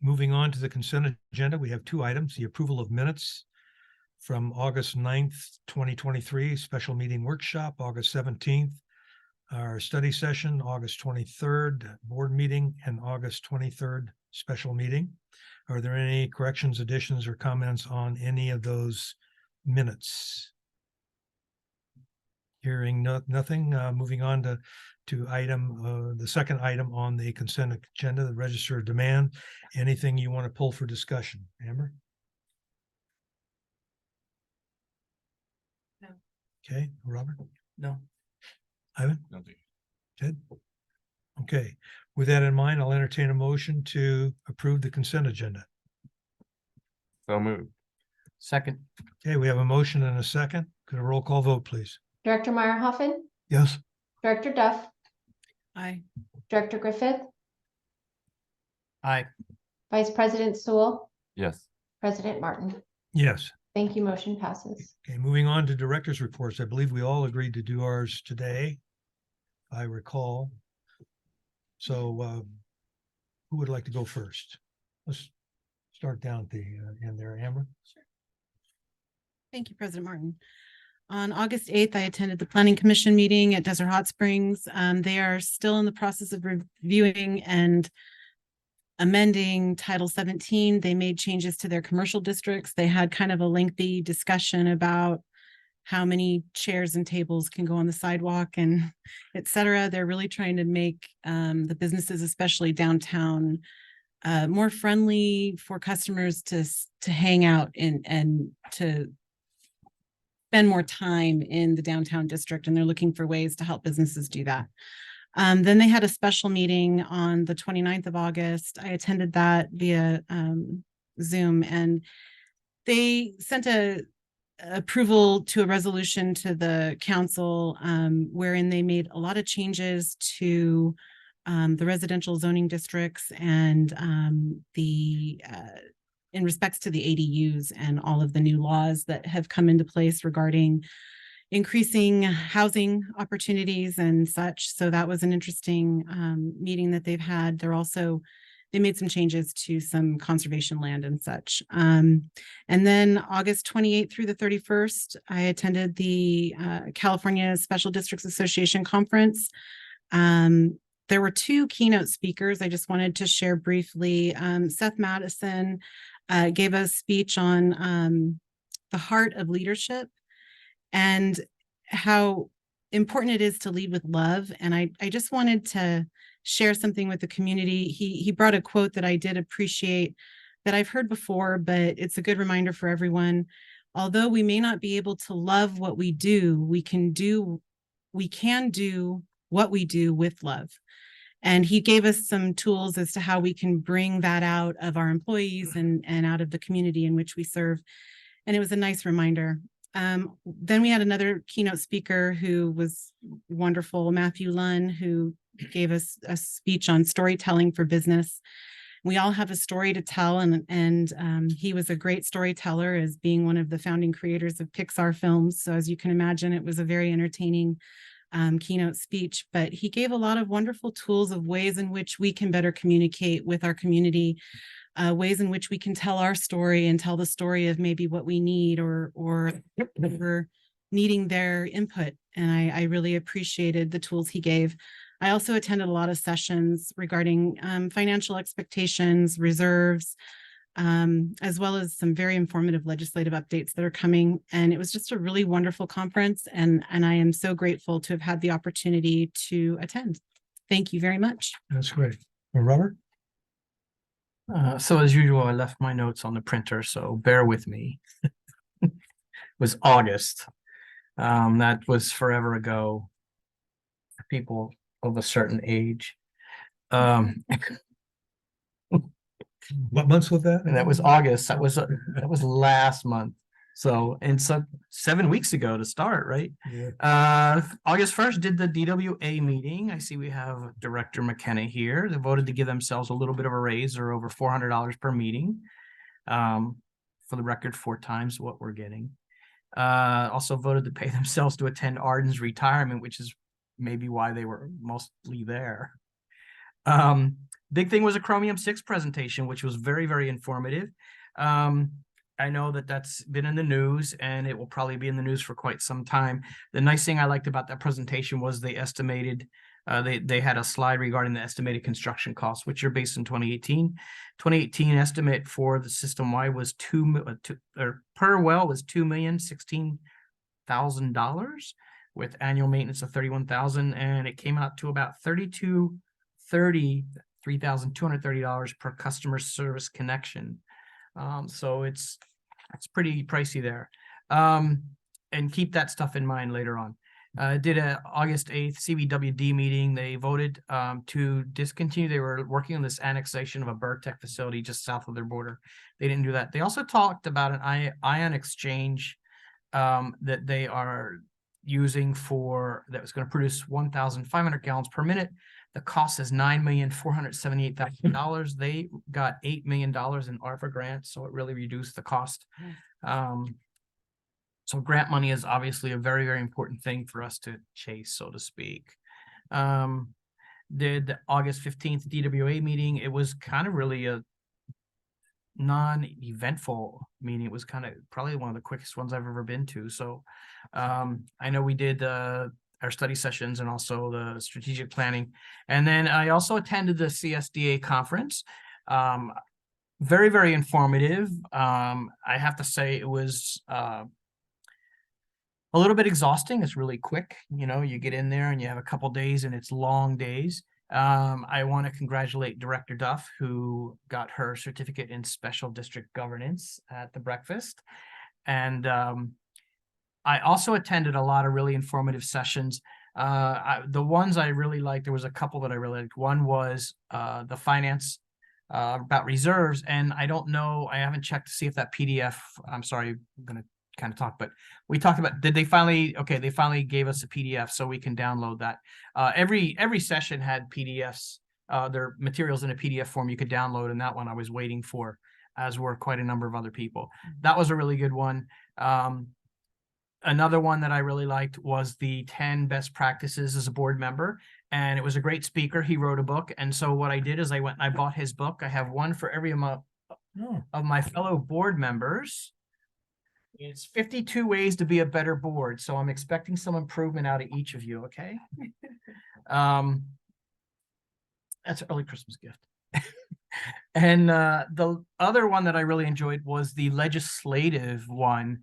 Moving on to the consent agenda, we have two items, the approval of minutes from August 9th, 2023, special meeting workshop, August 17th, our study session, August 23rd, board meeting, and August 23rd, special meeting. Are there any corrections, additions, or comments on any of those minutes? Hearing nothing, moving on to item, the second item on the consent agenda, the register of demand. Anything you want to pull for discussion, Amber? No. Okay, Robert? No. Ivan? Nothing. Ted? Okay, with that in mind, I'll entertain a motion to approve the consent agenda. So moved. Second. Okay, we have a motion and a second. Could a roll call vote, please? Director Meyerhoffen, Yes. Director Duff, Aye. Director Griffith, Aye. Vice President Sewell, Yes. President Martin. Yes. Thank you. Motion passes. Okay, moving on to director's reports. I believe we all agreed to do ours today, if I recall. So who would like to go first? Let's start down at the end there, Amber. Thank you, President Martin. On August 8th, I attended the Planning Commission meeting at Desert Hot Springs. They are still in the process of reviewing and amending Title 17. They made changes to their commercial districts. They had kind of a lengthy discussion about how many chairs and tables can go on the sidewalk and et cetera. They're really trying to make the businesses, especially downtown, more friendly for customers to hang out and to spend more time in the downtown district, and they're looking for ways to help businesses do that. Then they had a special meeting on the 29th of August. I attended that via Zoom, and they sent a approval to a resolution to the council wherein they made a lot of changes to the residential zoning districts and in respects to the ADUs and all of the new laws that have come into place regarding increasing housing opportunities and such. So that was an interesting meeting that they've had. They're also they made some changes to some conservation land and such. And then August 28th through the 31st, I attended the California Special Districts Association Conference. There were two keynote speakers I just wanted to share briefly. Seth Madison gave a speech on the heart of leadership and how important it is to lead with love. And I just wanted to share something with the community. He brought a quote that I did appreciate, that I've heard before, but it's a good reminder for everyone. Although we may not be able to love what we do, we can do what we do with love. And he gave us some tools as to how we can bring that out of our employees and out of the community in which we serve. And it was a nice reminder. Then we had another keynote speaker who was wonderful, Matthew Lunn, who gave us a speech on storytelling for business. We all have a story to tell, and he was a great storyteller, as being one of the founding creators of Pixar films. So as you can imagine, it was a very entertaining keynote speech, but he gave a lot of wonderful tools of ways in which we can better communicate with our community, ways in which we can tell our story and tell the story of maybe what we need or we're needing their input. And I really appreciated the tools he gave. I also attended a lot of sessions regarding financial expectations, reserves, as well as some very informative legislative updates that are coming. And it was just a really wonderful conference. And I am so grateful to have had the opportunity to attend. Thank you very much. That's great. Robert? So as usual, I left my notes on the printer, so bear with me. It was August. That was forever ago for people of a certain age. What months was that? And that was August. That was last month. So, and so 7 weeks ago to start, right? Yeah. August 1st did the DWA meeting. I see we have Director McKenna here. They voted to give themselves a little bit of a raise, or over $400 per meeting. For the record, 4 times what we're getting. Also voted to pay themselves to attend Arden's retirement, which is maybe why they were mostly there. Big thing was a Chromium 6 presentation, which was very, very informative. I know that that's been in the news, and it will probably be in the news for quite some time. The nice thing I liked about that presentation was they estimated, they had a slide regarding the estimated construction costs, which are based in 2018. 2018 estimate for the system-wide was per well was $2,016,000 with annual maintenance of $31,000, and it came out to about $3,230 per customer service connection. So it's pretty pricey there. And keep that stuff in mind later on. Did a August 8th CBWD meeting. They voted to discontinue. They were working on this annexation of a Burtech facility just south of their border. They didn't do that. They also talked about an ion exchange that they are using that was going to produce 1,500 gallons per minute. The cost is $9,478,000. They got $8 million in ARPA grants, so it really reduced the cost. So grant money is obviously a very, very important thing for us to chase, so to speak. Did the August 15th DWA meeting. It was kind of really a non-eventful meeting. It was kind of probably one of the quickest ones I've ever been to. So I know we did our study sessions and also the strategic planning. And then I also attended the CSDA conference. Very, very informative. I have to say it was a little bit exhausting. It's really quick. You know, you get in there and you have a couple days and it's long days. I want to congratulate Director Duff, who got her certificate in special district governance at the breakfast. And I also attended a lot of really informative sessions. The ones I really liked, there was a couple that I really liked. One was the finance about reserves. And I don't know, I haven't checked to see if that PDF, I'm sorry, I'm going to kind of talk, but we talked about, they finally gave us a PDF so we can download that. Every session had PDFs, their materials in a PDF form you could download, and that one I was waiting for, as were quite a number of other people. That was a really good one. Another one that I really liked was the 10 best practices as a board member. and it was a great speaker. He wrote a book. And so what I did is I went and I bought his book. I have one for every amount of my fellow board members. It's 52 ways to be a better board. So I'm expecting some improvement out of each of you. Okay. That's an early Christmas gift. And the other one that I really enjoyed was the legislative one.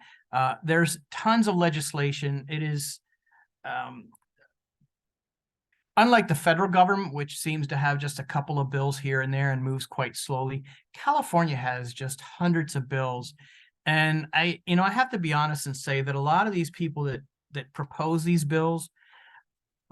There's tons of legislation. It is unlike the federal government, which seems to have just a couple of bills here and there and moves quite slowly. California has just hundreds of bills. And I have to be honest and say that a lot of these people that propose these bills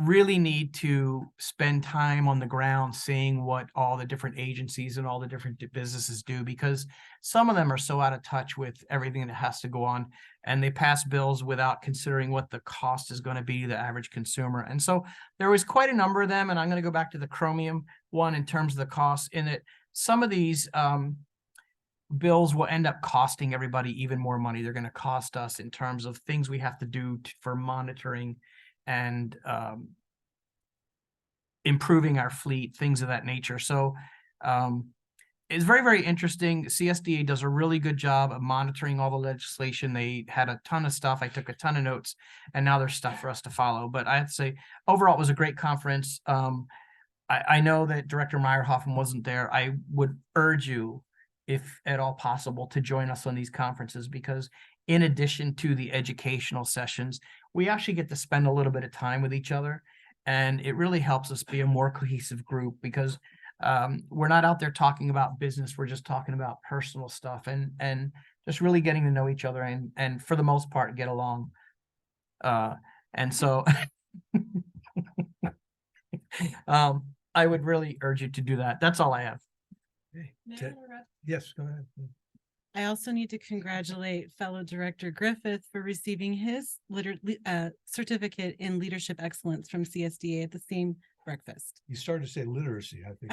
really need to spend time on the ground seeing what all the different agencies and all the different businesses do, because some of them are so out of touch with everything that has to go on, and they pass bills without considering what the cost is going to be to the average consumer. And so there was quite a number of them, and I'm going to go back to the chromium one in terms of the cost, in that some of these bills will end up costing everybody even more money. They're going to cost us in terms of things we have to do for monitoring and improving our fleet, things of that nature. So it's very, very interesting. CSDA does a really good job of monitoring all the legislation. They had a ton of stuff. I took a ton of notes, and now there's stuff for us to follow. But I have to say, overall, it was a great conference. I know that Director Meyerhoffen wasn't there. I would urge you, if at all possible, to join us on these conferences, because in addition to the educational sessions, we actually get to spend a little bit of time with each other. And it really helps us be a more cohesive group, because we're not out there talking about business. We're just talking about personal stuff and just really getting to know each other and for the most part, get along. And so I would really urge you to do that. That's all I have. Yes, go ahead. I also need to congratulate fellow Director Griffith for receiving his certificate in leadership excellence from CSDA at the same breakfast. You started to say literacy, I think.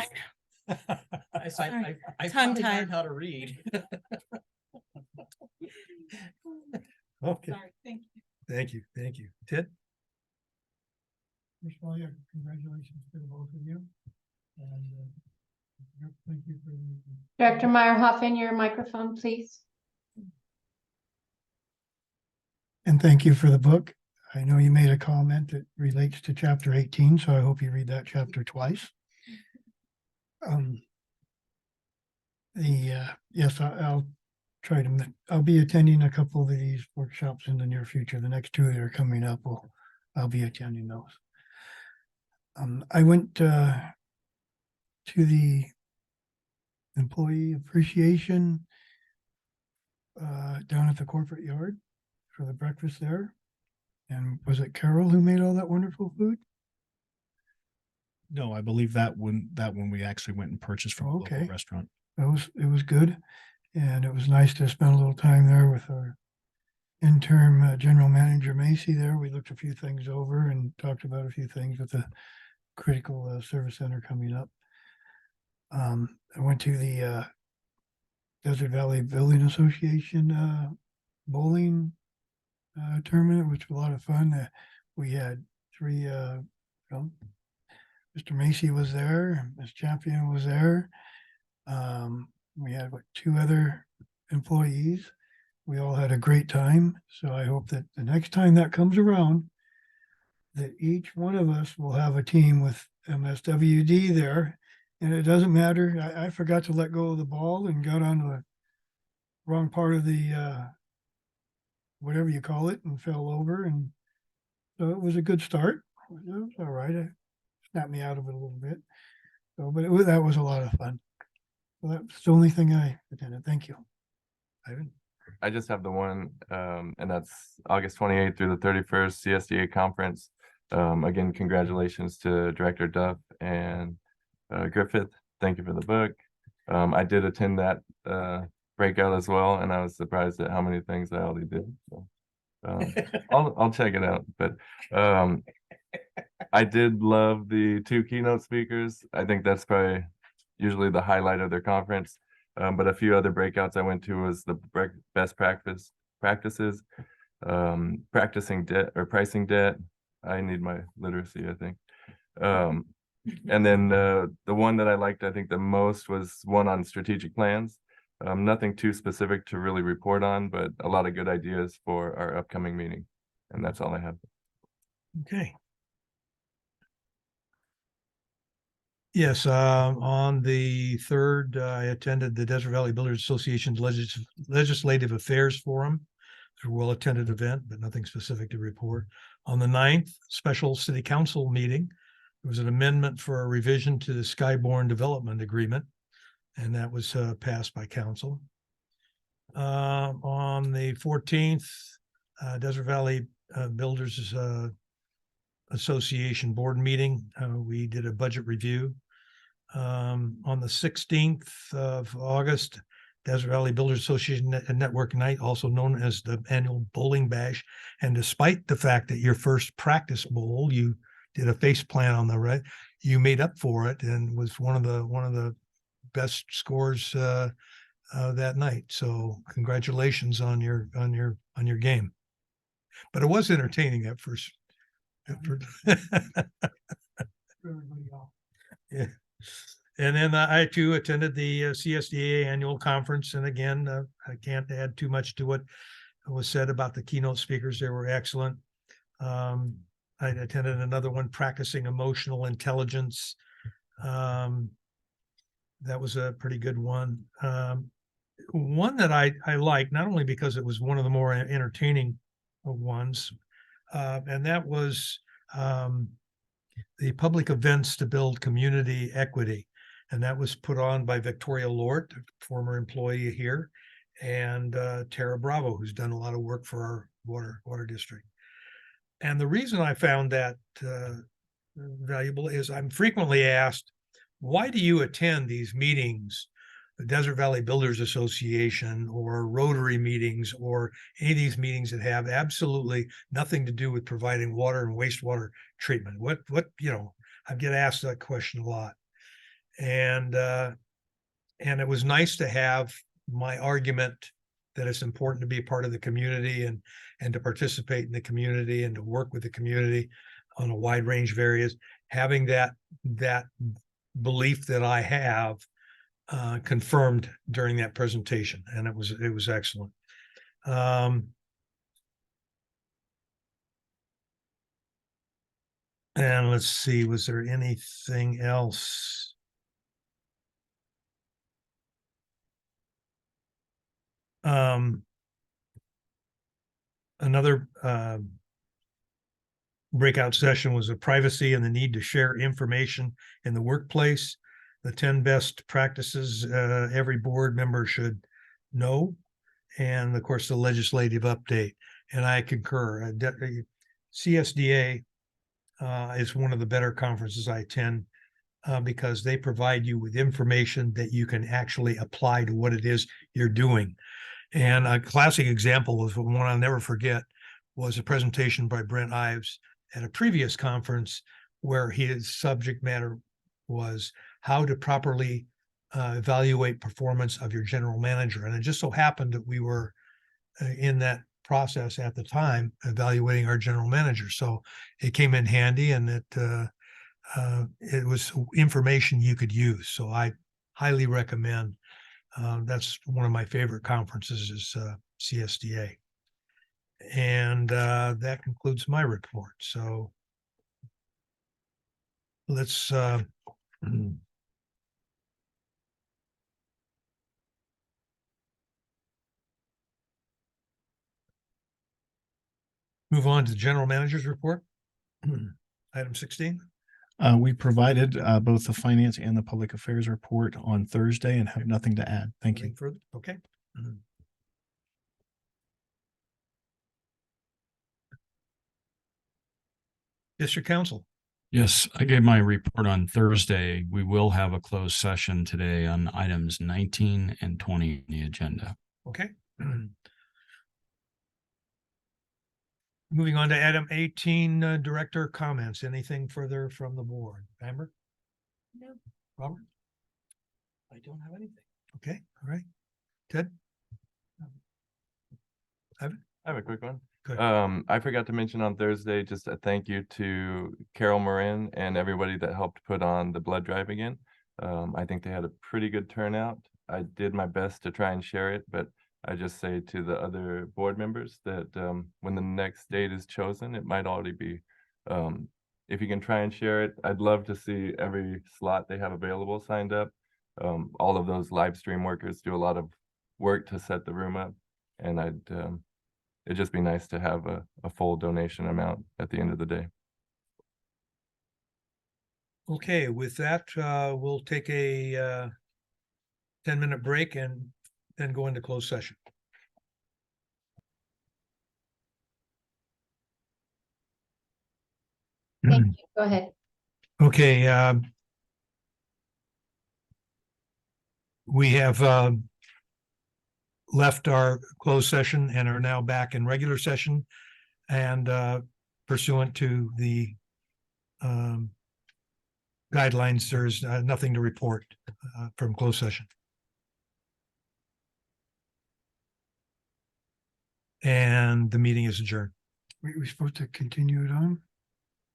I Tongue-tied. finally learned how to read. Okay, Sorry, thank you. thank you. Ted? First of all, yeah, congratulations to both of you. And thank you for Director Meyerhoffen, your microphone, please. and thank you for the book. I know you made a comment that relates to chapter 18, so I hope you read that chapter twice. Yes, I'll try to, I'll be attending a couple of these workshops in the near future. The next two that are coming up, I'll be attending those. I went to the employee appreciation down at the corporate yard for the breakfast there. And was it Carol who made all that wonderful food? No, I believe that one we actually went and purchased from a local Okay. restaurant. It was good. And it was nice to spend a little time there with our interim general manager Macy there. We looked a few things over and talked about a few things with the critical service center coming up. I went to the Desert Valley Building Association bowling tournament, which was a lot of fun. We had three, Mr. Macy was there, Ms. Champion was there. We had two other employees. We all had a great time. So I hope that the next time that comes around, that each one of us will have a team with MSWD there. And it doesn't matter. I forgot to let go of the ball and got on the wrong part of the whatever you call it, and fell over. And so it was a good start. It was all right. It snapped me out of it a little bit. So, but that was a lot of fun. So that's the only thing I attended. Thank you. Ivan? I just have the one, and that's August 28th through the 31st CSDA conference. Again, congratulations to Director Duff and Griffith. Thank you for the book. I did attend that breakout as well, and I was surprised at how many things I already did. So I'll check it out. But I did love the two keynote speakers. I think that's probably usually the highlight of their conference. But a few other breakouts I went to was the best practices, practicing debt or pricing debt. I need my literacy, I think. And then the one that I liked, I think the most was one on strategic plans. Nothing too specific to really report on, but a lot of good ideas for our upcoming meeting. And that's all I have. Okay. Yes, on the third, I attended the Desert Valley Builders Association's Legislative Affairs Forum. It was a well-attended event, but nothing specific to report. On the 9th, special city council meeting, there was an amendment for a revision to the Skyborne Development Agreement, and that was passed by council. On the 14th, Desert Valley Builders Association board meeting, we did a budget review. On the 16th of August, Desert Valley Builders Association Network Night, also known as the annual bowling bash. And despite the fact that your first practice bowl, you did a face plant on the right, you made up for it and was one of the best scores that night. So congratulations on your game. But it was entertaining at first. Yeah. And then I too attended the CSDA annual conference. And again, I can't add too much to what was said about the keynote speakers. They were excellent. I attended another one, practicing emotional intelligence. That was a pretty good one. One that I like, not only because it was one of the more entertaining ones, and that was the public events to build community equity. And that was put on by Victoria Lort, a former employee here, and Tara Bravo, who's done a lot of work for our water district. And the reason I found that valuable is I'm frequently asked, why do you attend these meetings, the Desert Valley Builders Association or Rotary meetings, or any of these meetings that have absolutely nothing to do with providing water and wastewater treatment? What, I get asked that question a lot. And it was nice to have my argument that it's important to be a part of the community and to participate in the community and to work with the community on a wide range of areas. Having that belief that I have confirmed during that presentation, and it was excellent. And let's see, was there anything else? Another breakout session was a privacy and the need to share information in the workplace, the 10 best practices every board member should know, and of course the legislative update. And I concur. CSDA is one of the better conferences I attend because they provide you with information that you can actually apply to what it is you're doing. And a classic example of one I'll never forget was a presentation by Brent Ives at a previous conference where his subject matter was how to properly evaluate performance of your general manager. And it just so happened that we were in that process at the time evaluating our general manager. So it came in handy, and it was information you could use. So I highly recommend. That's one of my favorite conferences is CSDA. And that concludes my report. So let's move on to the general manager's report. Item 16. We provided both the finance and the public affairs report on Thursday and have nothing to add. Thank you. Anything further? Okay. District Council. Yes, I gave my report on Thursday. We will have a closed session today on items 19 and 20 in the agenda. Okay. Moving on to item 18, director comments. Anything further from the board? Amber? No. Robert? I don't have anything. Okay, all right. Ted? I have a quick one. Good. I forgot to mention on Thursday, just a thank you to Carol Marin and everybody that helped put on the blood drive again. I think they had a pretty good turnout. I did my best to try and share it, but I just say to the other board members that when the next date is chosen, it might already be. If you can try and share it, I'd love to see every slot they have available signed up. All of those live stream workers do a lot of work to set the room up, and it'd just be nice to have a full donation amount at the end of the day. Okay, with that, we'll take a 10-minute break and then go into closed session. Thank you. Go ahead. Okay, we have left our closed session and are now back in regular session, and pursuant to the guidelines, there's nothing to report from closed session. And the meeting is adjourned. We were supposed to continue it on?